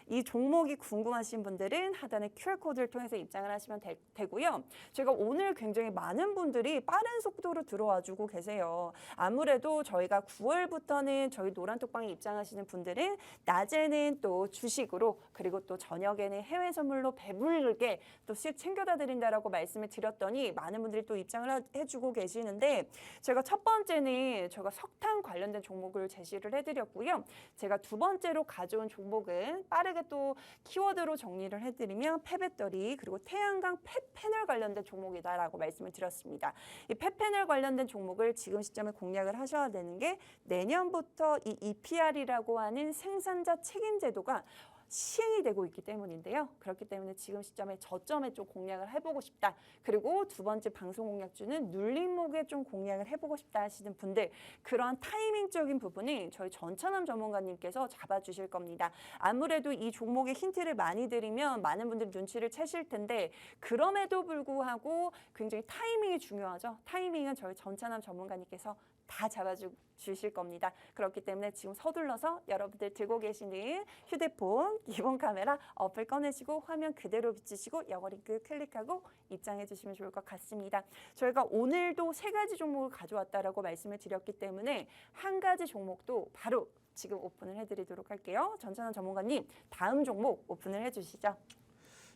이 종목이 궁금하신 분들은 하단의 QR코드를 통해서 입장을 하시면 되고요. 제가 오늘 굉장히 많은 분들이 빠른 속도로 들어와 주고 계세요. 아무래도 저희가 9월부터는 저희 노란톡방에 입장하시는 분들은 낮에는 또 주식으로 그리고 또 저녁에는 해외 선물로 배불르게 또 수익 챙겨다 드린다라고 말씀을 드렸더니 많은 분들이 또 입장을 해주고 계시는데 제가 첫 번째는 제가 석탄 관련된 종목을 제시를 해드렸고요. 제가 두 번째로 가져온 종목은 빠르게 또 키워드로 정리를 해드리면 폐배터리 그리고 태양광 폐패널 관련된 종목이다라고 말씀을 드렸습니다. 이 폐패널 관련된 종목을 지금 시점에 공략을 하셔야 되는 게 내년부터 이 EPR이라고 하는 생산자 책임 제도가 시행이 되고 있기 때문인데요. 그렇기 때문에 지금 시점에 저점에 좀 공략을 해보고 싶다. 그리고 두 번째 방송 공략주는 눌림목에 좀 공략을 해보고 싶다 하시는 분들 그런 타이밍적인 부분은 저희 전찬남 전문가님께서 잡아주실 겁니다. 아무래도 이 종목의 힌트를 많이 드리면 많은 분들이 눈치를 채실 텐데 그럼에도 불구하고 굉장히 타이밍이 중요하죠. 타이밍은 저희 전찬남 전문가님께서 다 잡아주실 겁니다. 그렇기 때문에 지금 서둘러서 여러분들 들고 계시는 휴대폰, 기본 카메라 어플 꺼내시고 화면 그대로 비추시고 영어 링크 클릭하고 입장해 주시면 좋을 것 같습니다. 저희가 오늘도 세 가지 종목을 가져왔다라고 말씀을 드렸기 때문에 한 가지 종목도 바로 지금 오픈을 해드리도록 할게요. 전찬환 전문가님 다음 종목 오픈을 해주시죠.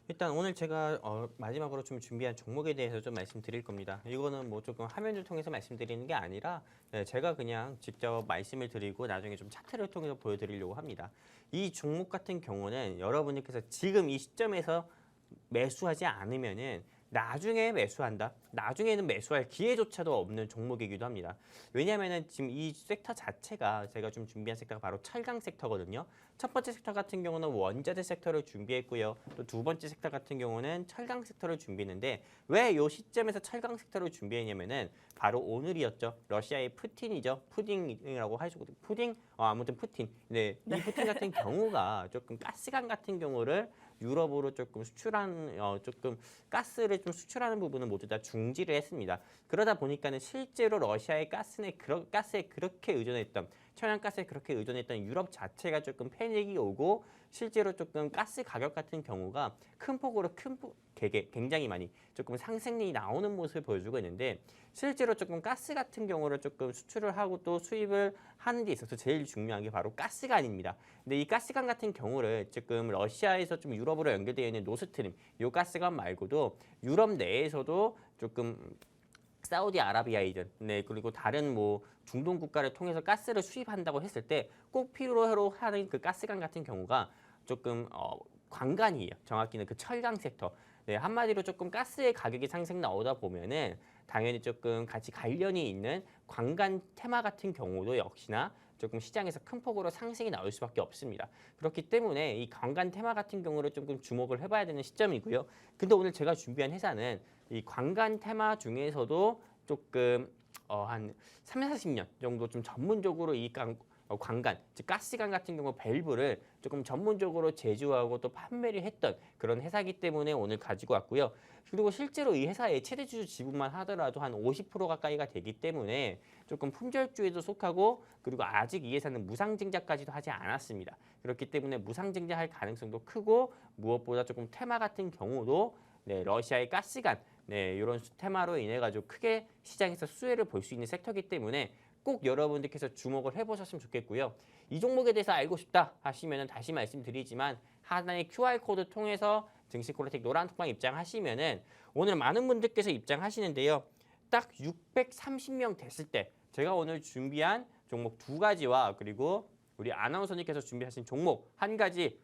일단 오늘 제가 마지막으로 좀 준비한 종목에 대해서 좀 말씀드릴 겁니다. 이거는 뭐 조금 화면을 통해서 말씀드리는 게 아니라 제가 그냥 직접 말씀을 드리고 나중에 좀 차트를 통해서 보여드리려고 합니다. 이 종목 같은 경우는 여러분들께서 지금 이 시점에서 매수하지 않으면은 나중에 매수한다. 나중에는 매수할 기회조차도 없는 종목이기도 합니다. 왜냐하면은 지금 이 섹터 자체가 제가 좀 준비한 섹터가 바로 철강 섹터거든요. 첫 번째 섹터 같은 경우는 원자재 섹터를 준비했고요. 또 두 번째 섹터 같은 경우는 철강 섹터를 준비했는데 왜 이 시점에서 철강 섹터를 준비했냐면은 바로 오늘이었죠. 러시아의 푸틴이죠. 푸딩이라고 하시고 푸딩 아무튼 푸틴. 네, 이 푸틴 같은 경우가 조금 가스관 같은 경우를 유럽으로 조금 수출한 조금 가스를 좀 수출하는 부분은 모두 다 중지를 했습니다. 그러다 보니까는 실제로 러시아의 가스에 그렇게 의존했던 천연가스에 그렇게 의존했던 유럽 자체가 조금 패닉이 오고 실제로 조금 가스 가격 같은 경우가 큰 폭으로 굉장히 많이 조금 상승이 나오는 모습을 보여주고 있는데 실제로 조금 가스 같은 경우를 조금 수출을 하고 또 수입을 하는 데 있어서 제일 중요한 게 바로 가스관입니다. 근데 이 가스관 같은 경우를 지금 러시아에서 좀 유럽으로 연결되어 있는 노스트림 이 가스관 말고도 유럽 내에서도 조금 사우디아라비아이든 그리고 다른 뭐 중동 국가를 통해서 가스를 수입한다고 했을 때 꼭 필요로 하는 그 가스관 같은 경우가 조금 관관이에요. 정확히는 그 철강 섹터. 한마디로 조금 가스의 가격이 상승 나오다 보면은 당연히 조금 같이 관련이 있는 관관 테마 같은 경우도 역시나 조금 시장에서 큰 폭으로 상승이 나올 수밖에 없습니다. 그렇기 때문에 이 관관 테마 같은 경우를 조금 주목을 해봐야 되는 시점이고요. 근데 오늘 제가 준비한 회사는 이 관관 테마 중에서도 조금 한 30-40년 정도 좀 전문적으로 이 관관, 즉 가스관 같은 경우 밸브를 조금 전문적으로 제조하고 또 판매를 했던 그런 회사이기 때문에 오늘 가지고 왔고요. 그리고 실제로 이 회사의 최대주주 지분만 하더라도 한 50% 가까이가 되기 때문에 조금 품절주에도 속하고 그리고 아직 이 회사는 무상증자까지도 하지 않았습니다. 그렇기 때문에 무상증자할 가능성도 크고 무엇보다 조금 테마 같은 경우도 러시아의 가스관 이런 테마로 인해 가지고 크게 시장에서 수혜를 볼 수 있는 섹터이기 때문에 꼭 여러분들께서 주목을 해보셨으면 좋겠고요. 이 종목에 대해서 알고 싶다 하시면은 다시 말씀드리지만 하단의 QR코드 통해서 증시콜라텍 노란톡방 입장하시면은 오늘 많은 분들께서 입장하시는데요. 딱 630명 됐을 때 제가 오늘 준비한 종목 두 가지와 그리고 우리 아나운서님께서 준비하신 종목 한 가지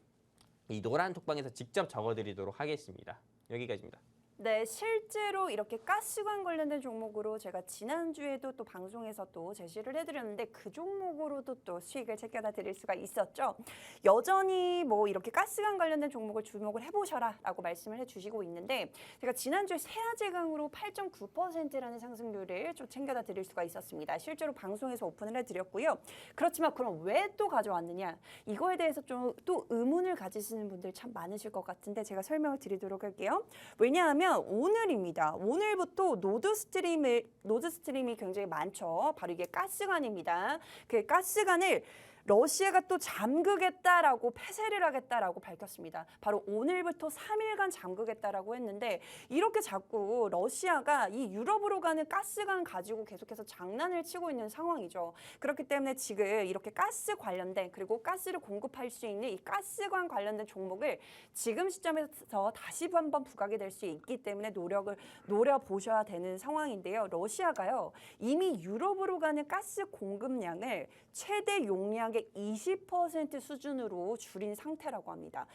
이 노란톡방에서 직접 적어드리도록 하겠습니다. 여기까지입니다. 네, 실제로 이렇게 가스관 관련된 종목으로 제가 지난주에도 또 방송에서 또 제시를 해드렸는데 그 종목으로도 또 수익을 챙겨다 드릴 수가 있었죠. 여전히 뭐 이렇게 가스관 관련된 종목을 주목을 해보셔라 라고 말씀을 해주시고 있는데 제가 지난주에 세아제강으로 8.9%라는 상승률을 좀 챙겨다 드릴 수가 있었습니다. 실제로 방송에서 오픈을 해드렸고요. 그렇지만 그럼 왜 또 가져왔느냐 이거에 대해서 좀 또 의문을 가지시는 분들 참 많으실 것 같은데 제가 설명을 드리도록 할게요. 왜냐하면 오늘입니다. 오늘부터 노드스트림이 굉장히 많죠. 바로 이게 가스관입니다. 그 가스관을 러시아가 또 잠그겠다라고 폐쇄를 하겠다라고 밝혔습니다. 바로 오늘부터 3일간 잠그겠다라고 했는데 이렇게 자꾸 러시아가 이 유럽으로 가는 가스관 가지고 계속해서 장난을 치고 있는 상황이죠. 그렇기 때문에 지금 이렇게 가스 관련된 그리고 가스를 공급할 수 있는 이 가스관 관련된 종목을 지금 시점에서 다시 한번 부각이 될 수 있기 때문에 노려보셔야 되는 상황인데요. 러시아가요. 이미 유럽으로 가는 가스 공급량을 최대 용량의 20% 수준으로 줄인 상태라고 합니다.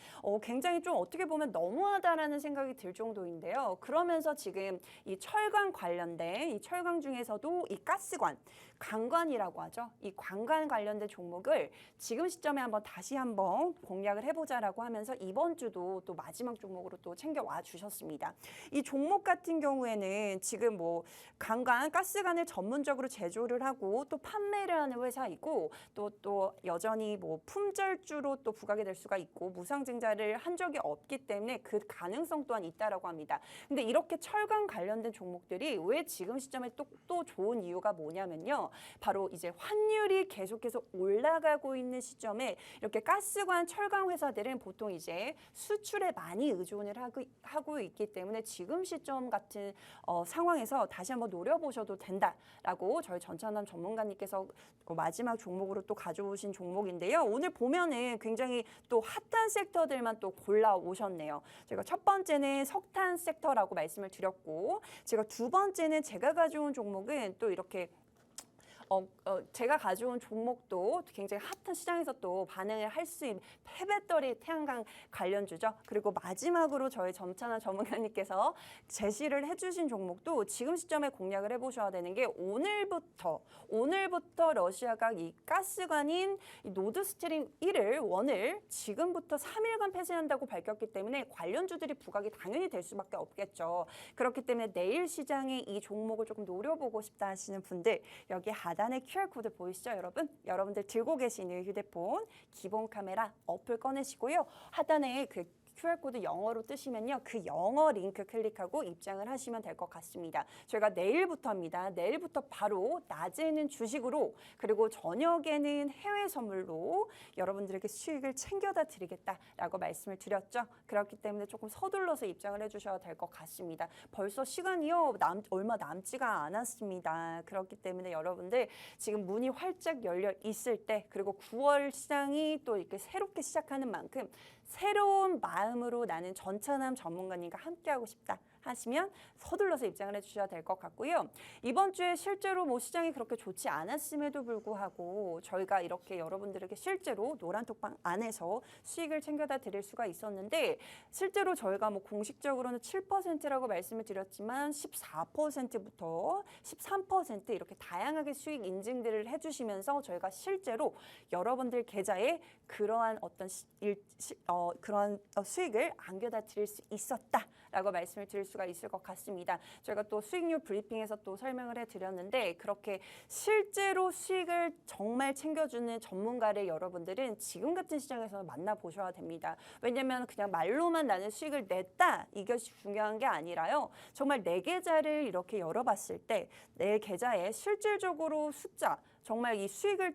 굉장히 좀 어떻게 보면 너무하다라는 생각이 들 정도인데요. 그러면서 지금 이 철강 관련된 이 철강 중에서도 이 가스관, 관관이라고 하죠. 이 관관 관련된 종목을 지금 시점에 다시 한번 공략을 해보자라고 하면서 이번 주도 또 마지막 종목으로 또 챙겨와 주셨습니다. 이 종목 같은 경우에는 지금 뭐 관관, 가스관을 전문적으로 제조를 하고 또 판매를 하는 회사이고 또 여전히 뭐 품절주로 또 부각이 될 수가 있고 무상증자를 한 적이 없기 때문에 그 가능성 또한 있다라고 합니다. 근데 이렇게 철강 관련된 종목들이 왜 지금 시점에 또 좋은 이유가 뭐냐면요. 바로 이제 환율이 계속해서 올라가고 있는 시점에 이렇게 가스관 철강 회사들은 보통 이제 수출에 많이 의존을 하고 있기 때문에 지금 시점 같은 상황에서 다시 한번 노려보셔도 된다라고 저희 전찬남 전문가님께서 마지막 종목으로 또 가져오신 종목인데요. 오늘 보면은 굉장히 또 핫한 섹터들만 또 골라 오셨네요. 제가 첫 번째는 석탄 섹터라고 말씀을 드렸고 제가 두 번째는 제가 가져온 종목은 또 이렇게 제가 가져온 종목도 굉장히 핫한 시장에서 또 반응을 할 수 있는 폐배터리 태양광 관련주죠. 그리고 마지막으로 저희 전찬환 전문가님께서 제시를 해주신 종목도 지금 시점에 공략을 해보셔야 되는 게 오늘부터 러시아가 이 가스관인 이 노드스트림 1을 지금부터 3일간 폐쇄한다고 밝혔기 때문에 관련주들이 부각이 당연히 될 수밖에 없겠죠. 그렇기 때문에 내일 시장에 이 종목을 조금 노려보고 싶다 하시는 분들 여기 하단에 QR코드 보이시죠, 여러분? 여러분들 들고 계시는 휴대폰 기본 카메라 어플 꺼내시고요. 하단에 그 QR코드 영어로 뜨시면요. 그 영어 링크 클릭하고 입장을 하시면 될 것 같습니다. 저희가 내일부터입니다. 내일부터 바로 낮에는 주식으로 그리고 저녁에는 해외 선물로 여러분들에게 수익을 챙겨다 드리겠다라고 말씀을 드렸죠. 그렇기 때문에 조금 서둘러서 입장을 해주셔야 될 것 같습니다. 벌써 시간이요. 얼마 남지가 않았습니다. 그렇기 때문에 여러분들 지금 문이 활짝 열려 있을 때 그리고 9월 시장이 또 이렇게 새롭게 시작하는 만큼 새로운 마음으로 나는 전찬남 전문가님과 함께하고 싶다 하시면 서둘러서 입장을 해주셔야 될 것 같고요. 이번 주에 실제로 뭐 시장이 그렇게 좋지 않았음에도 불구하고 저희가 이렇게 여러분들에게 실제로 노란톡방 안에서 수익을 챙겨다 드릴 수가 있었는데 실제로 저희가 뭐 공식적으로는 7%라고 말씀을 드렸지만 14%부터 13% 이렇게 다양하게 수익 인증들을 해주시면서 저희가 실제로 여러분들 계좌에 그러한 어떤 그런 수익을 안겨다 드릴 수 있었다라고 말씀을 드릴 수가 있을 것 같습니다. 저희가 또 수익률 브리핑에서 또 설명을 해드렸는데 그렇게 실제로 수익을 정말 챙겨주는 전문가를 여러분들은 지금 같은 시장에서 만나보셔야 됩니다. 왜냐하면 그냥 말로만 나는 수익을 냈다 이것이 중요한 게 아니라요. 정말 내 계좌를 이렇게 열어봤을 때 내 계좌에 실질적으로 숫자 정말 이 수익을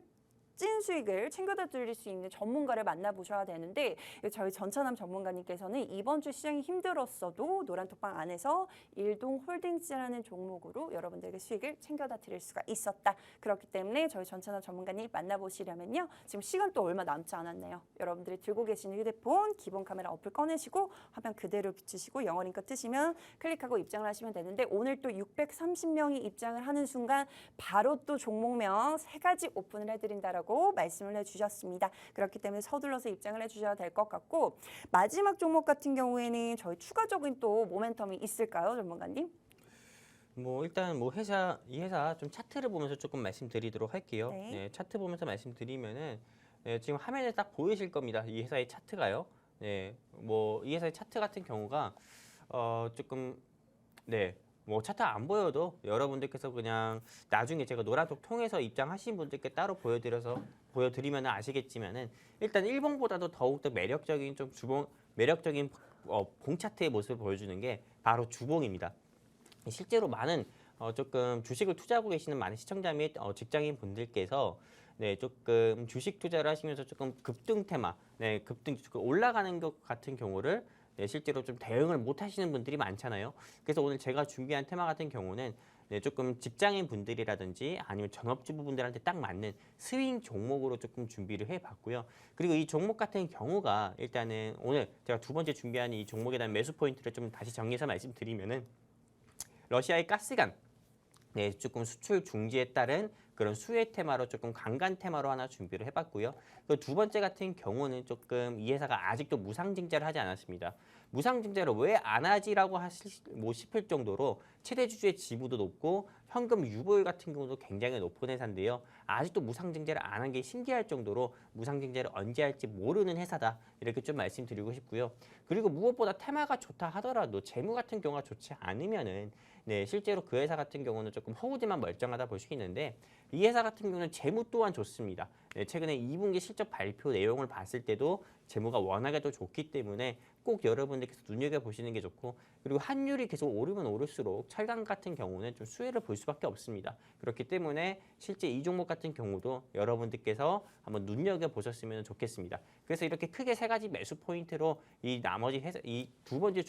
찐 수익을 챙겨다 드릴 수 있는 전문가를 만나보셔야 되는데 저희 전찬남 전문가님께서는 이번 주 시장이 힘들었어도 노란톡방 안에서 일동홀딩스라는 종목으로 여러분들에게 수익을 챙겨다 드릴 수가 있었다. 그렇기 때문에 저희 전찬남 전문가님 만나보시려면요. 지금 시간 또 얼마 남지 않았네요. 여러분들이 들고 계시는 휴대폰 기본 카메라 어플 꺼내시고 화면 그대로 비추시고 영어 링크 뜨시면 클릭하고 입장을 하시면 되는데 오늘 또 630명이 입장을 하는 순간 바로 또 종목명 3가지 오픈을 해드린다라고 말씀을 해주셨습니다. 그렇기 때문에 서둘러서 입장을 해주셔야 될 것 같고 마지막 종목 같은 경우에는 저희 추가적인 또 모멘텀이 있을까요, 전문가님? 뭐 일단 뭐 이 회사 좀 차트를 보면서 조금 말씀드리도록 할게요. 네. 네, 차트 보면서 말씀드리면은 지금 화면에 딱 보이실 겁니다. 이 회사의 차트가요. 네, 뭐 이 회사의 차트 같은 경우가 조금 뭐 차트 안 보여도 여러분들께서 그냥 나중에 제가 노란톡 통해서 입장하신 분들께 따로 보여드리면 아시겠지만은 일단 일봉보다도 더욱더 매력적인 매력적인 봉차트의 모습을 보여주는 게 바로 주봉입니다. 실제로 많은 조금 주식을 투자하고 계시는 많은 시청자 및 직장인 분들께서 네, 조금 주식 투자를 하시면서 조금 급등 테마, 네, 급등 올라가는 것 같은 경우를 네, 실제로 좀 대응을 못 하시는 분들이 많잖아요. 그래서 오늘 제가 준비한 테마 같은 경우는 네, 조금 직장인 분들이라든지 아니면 전업주부 분들한테 딱 맞는 스윙 종목으로 조금 준비를 해봤고요. 그리고 이 종목 같은 경우가 일단은 오늘 제가 두 번째 준비한 이 종목에 대한 매수 포인트를 좀 다시 정리해서 말씀드리면은 러시아의 가스관, 네, 조금 수출 중지에 따른 그런 수혜 테마로 조금 강간 테마로 하나 준비를 해봤고요. 그 두 번째 같은 경우는 조금 이 회사가 아직도 무상증자를 하지 않았습니다. 무상증자를 왜 안 하지라고 싶을 정도로 최대 주주의 지분도 높고 현금 유보율 같은 경우도 굉장히 높은 회사인데요. 아직도 무상증자를 안 한 게 신기할 정도로 무상증자를 언제 할지 모르는 회사다. 이렇게 좀 말씀드리고 싶고요. 그리고 무엇보다 테마가 좋다 하더라도 재무 같은 경우가 좋지 않으면은 네, 실제로 그 회사 같은 경우는 조금 허우지만 멀쩡하다 볼 수 있는데 이 회사 같은 경우는 재무 또한 좋습니다. 네, 최근에 2분기 실적 발표 내용을 봤을 때도 재무가 워낙에도 좋기 때문에 꼭 여러분들께서 눈여겨보시는 게 좋고 그리고 환율이 계속 오르면 오를수록 철강 같은 경우는 좀 수혜를 볼 수밖에 없습니다. 그렇기 때문에 실제 이 종목 같은 경우도 여러분들께서 한번 눈여겨보셨으면 좋겠습니다. 그래서 이렇게 크게 세 가지 매수 포인트로 이 나머지 회사, 이 두 번째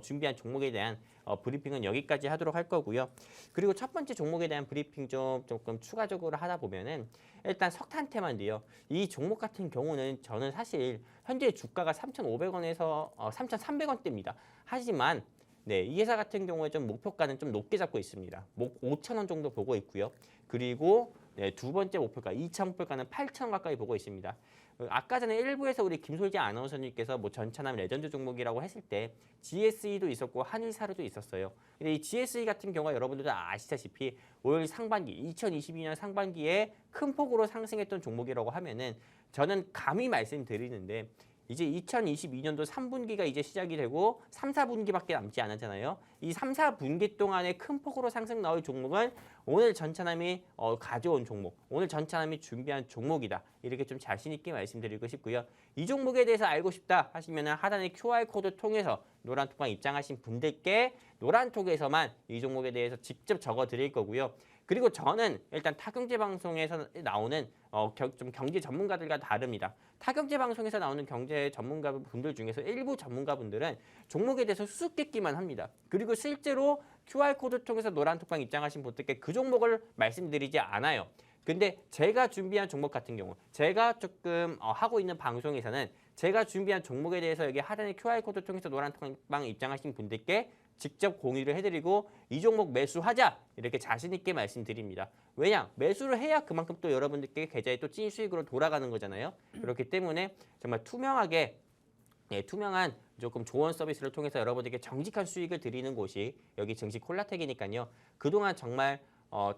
준비한 종목에 대한 브리핑은 여기까지 하도록 할 거고요. 그리고 첫 번째 종목에 대한 브리핑 조금 추가적으로 하다 보면은 일단 석탄 테마인데요. 이 종목 같은 경우는 저는 사실 현재 주가가 3,500원에서 3,300원대입니다. 하지만 네, 이 회사 같은 경우에 좀 목표가는 좀 높게 잡고 있습니다. 5,000원 정도 보고 있고요. 그리고 네, 두 번째 목표가 2차 목표가는 8,000원 가까이 보고 있습니다. 아까 전에 일부에서 우리 김솔지 아나운서님께서 뭐 전차남 레전드 종목이라고 했을 때 GSE도 있었고 한일사료도 있었어요. 근데 이 GSE 같은 경우가 여러분들도 아시다시피 올 상반기 2022년 상반기에 큰 폭으로 상승했던 종목이라고 하면은 저는 감히 말씀드리는데 이제 2022년도 3분기가 이제 시작이 되고 3, 4분기밖에 남지 않았잖아요. 이 3, 4분기 동안에 큰 폭으로 상승 나올 종목은 오늘 전차남이 가져온 종목, 오늘 전차남이 준비한 종목이다. 이렇게 좀 자신 있게 말씀드리고 싶고요. 이 종목에 대해서 알고 싶다 하시면 하단의 QR코드 통해서 노란톡방 입장하신 분들께 노란톡에서만 이 종목에 대해서 직접 적어 드릴 거고요. 그리고 저는 일단 타경제 방송에서 나오는 좀 경제 전문가들과 다릅니다. 타경제 방송에서 나오는 경제 전문가 분들 중에서 일부 전문가분들은 종목에 대해서 수수께끼만 합니다. 그리고 실제로 QR코드 통해서 노란톡방 입장하신 분들께 그 종목을 말씀드리지 않아요. 근데 제가 준비한 종목 같은 경우 제가 조금 하고 있는 방송에서는 제가 준비한 종목에 대해서 여기 하단의 QR코드 통해서 노란톡방 입장하신 분들께 직접 공유를 해드리고 이 종목 매수하자 이렇게 자신 있게 말씀드립니다. 왜냐? 매수를 해야 그만큼 또 여러분들께 계좌에 또 찐 수익으로 돌아가는 거잖아요. 그렇기 때문에 정말 투명하게 투명한 조금 조언 서비스를 통해서 여러분들께 정직한 수익을 드리는 곳이 여기 증시 콜라텍이니까요. 그동안 정말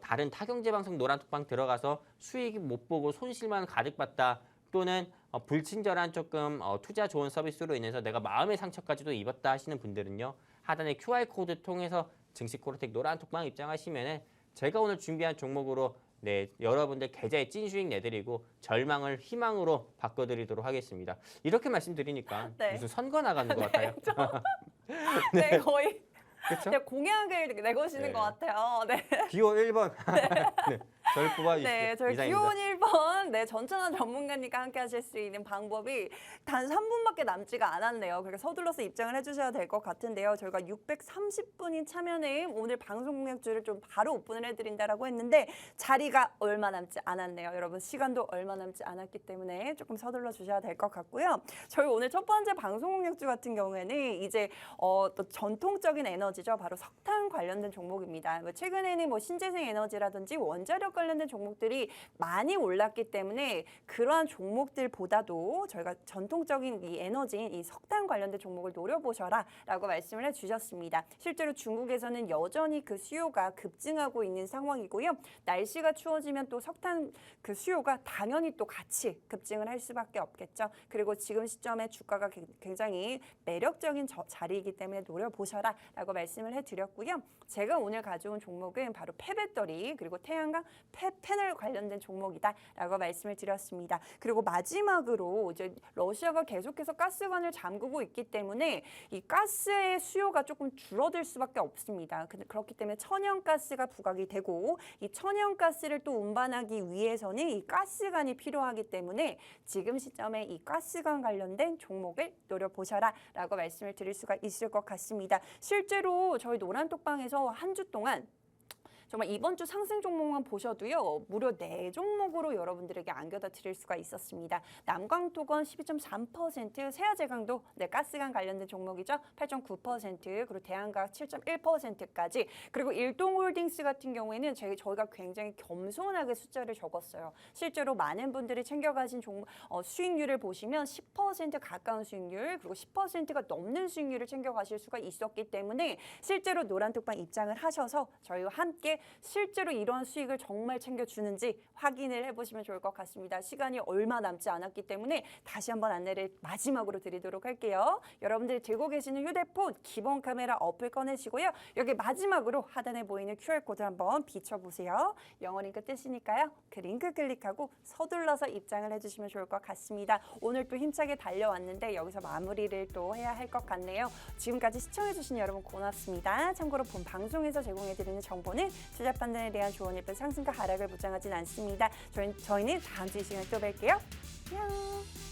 다른 타경제 방송 노란톡방 들어가서 수익 못 보고 손실만 가득 봤다. 또는 불친절한 조금 투자 조언 서비스로 인해서 내가 마음의 상처까지도 입었다 하시는 분들은요. 하단의 QR코드 통해서 증시 콜라텍 노란톡방 입장하시면은 제가 오늘 준비한 종목으로 네, 여러분들 계좌에 찐 수익 내드리고 절망을 희망으로 바꿔드리도록 하겠습니다. 이렇게 말씀드리니까 네. 무슨 선거 나가는 것 같아요. 네, 거의 그렇죠? 그냥 공약을 내거시는 네. 것 같아요. 네. 기호 1번. 네. 저를 뽑아주십시오. 네, 저희 이상입니다. 기혼 1번 네, 전천한 전문가님과 함께 하실 수 있는 방법이 단 3분밖에 남지가 않았네요. 그러니까 서둘러서 입장을 해주셔야 될 것 같은데요. 저희가 630분인 참여는 오늘 방송 공약주를 좀 바로 오픈을 해드린다라고 했는데 자리가 얼마 남지 않았네요. 여러분 시간도 얼마 남지 않았기 때문에 조금 서둘러 주셔야 될 것 같고요. 저희 오늘 첫 번째 방송 공약주 같은 경우에는 이제 또 전통적인 에너지죠. 바로 석탄 관련된 종목입니다. 최근에는 뭐 신재생 에너지라든지 원자력 관련된 종목들이 많이 올랐기 때문에 그러한 종목들보다도 저희가 전통적인 이 에너지인 이 석탄 관련된 종목을 노려보셔라 라고 말씀을 해주셨습니다. 실제로 중국에서는 여전히 그 수요가 급증하고 있는 상황이고요. 날씨가 추워지면 또 석탄 그 수요가 당연히 또 같이 급증을 할 수밖에 없겠죠. 그리고 지금 시점에 주가가 굉장히 매력적인 자리이기 때문에 노려보셔라 라고 말씀을 해드렸고요. 제가 오늘 가져온 종목은 바로 폐배터리 그리고 태양광 패널 관련된 종목이다라고 말씀을 드렸습니다. 그리고 마지막으로 이제 러시아가 계속해서 가스관을 잠그고 있기 때문에 이 가스의 수요가 조금 줄어들 수밖에 없습니다. 그렇기 때문에 천연가스가 부각이 되고 이 천연가스를 또 운반하기 위해서는 이 가스관이 필요하기 때문에 지금 시점에 이 가스관 관련된 종목을 노려보셔라라고 말씀을 드릴 수가 있을 것 같습니다. 실제로 저희 노란톡방에서 한 주 동안 정말 이번 주 상승 종목만 보셔도요. 무려 4종목으로 여러분들에게 안겨다 드릴 수가 있었습니다. 남광토건 12.3%, 세아제강도 가스관 관련된 종목이죠. 8.9%, 그리고 대한가스 7.1%까지. 그리고 일동홀딩스 같은 경우에는 저희가 굉장히 겸손하게 숫자를 적었어요. 실제로 많은 분들이 챙겨가신 수익률을 보시면 10% 가까운 수익률, 그리고 10%가 넘는 수익률을 챙겨가실 수가 있었기 때문에 실제로 노란톡방 입장을 하셔서 저희와 함께 실제로 이러한 수익을 정말 챙겨주는지 확인을 해보시면 좋을 것 같습니다. 시간이 얼마 남지 않았기 때문에 다시 한번 안내를 마지막으로 드리도록 할게요. 여러분들이 들고 계시는 휴대폰 기본 카메라 어플 꺼내시고요. 여기 마지막으로 하단에 보이는 QR코드 한번 비춰보세요. 영어 링크 뜨시니까요. 그 링크 클릭하고 서둘러서 입장을 해주시면 좋을 것 같습니다. 오늘 또 힘차게 달려왔는데 여기서 마무리를 또 해야 할 것 같네요. 지금까지 시청해주신 여러분 고맙습니다. 참고로 본 방송에서 제공해드리는 정보는 투자 판단에 대한 조언일 뿐 상승과 하락을 보장하진 않습니다. 저희는 다음 주 이 시간에 또 뵐게요. 안녕.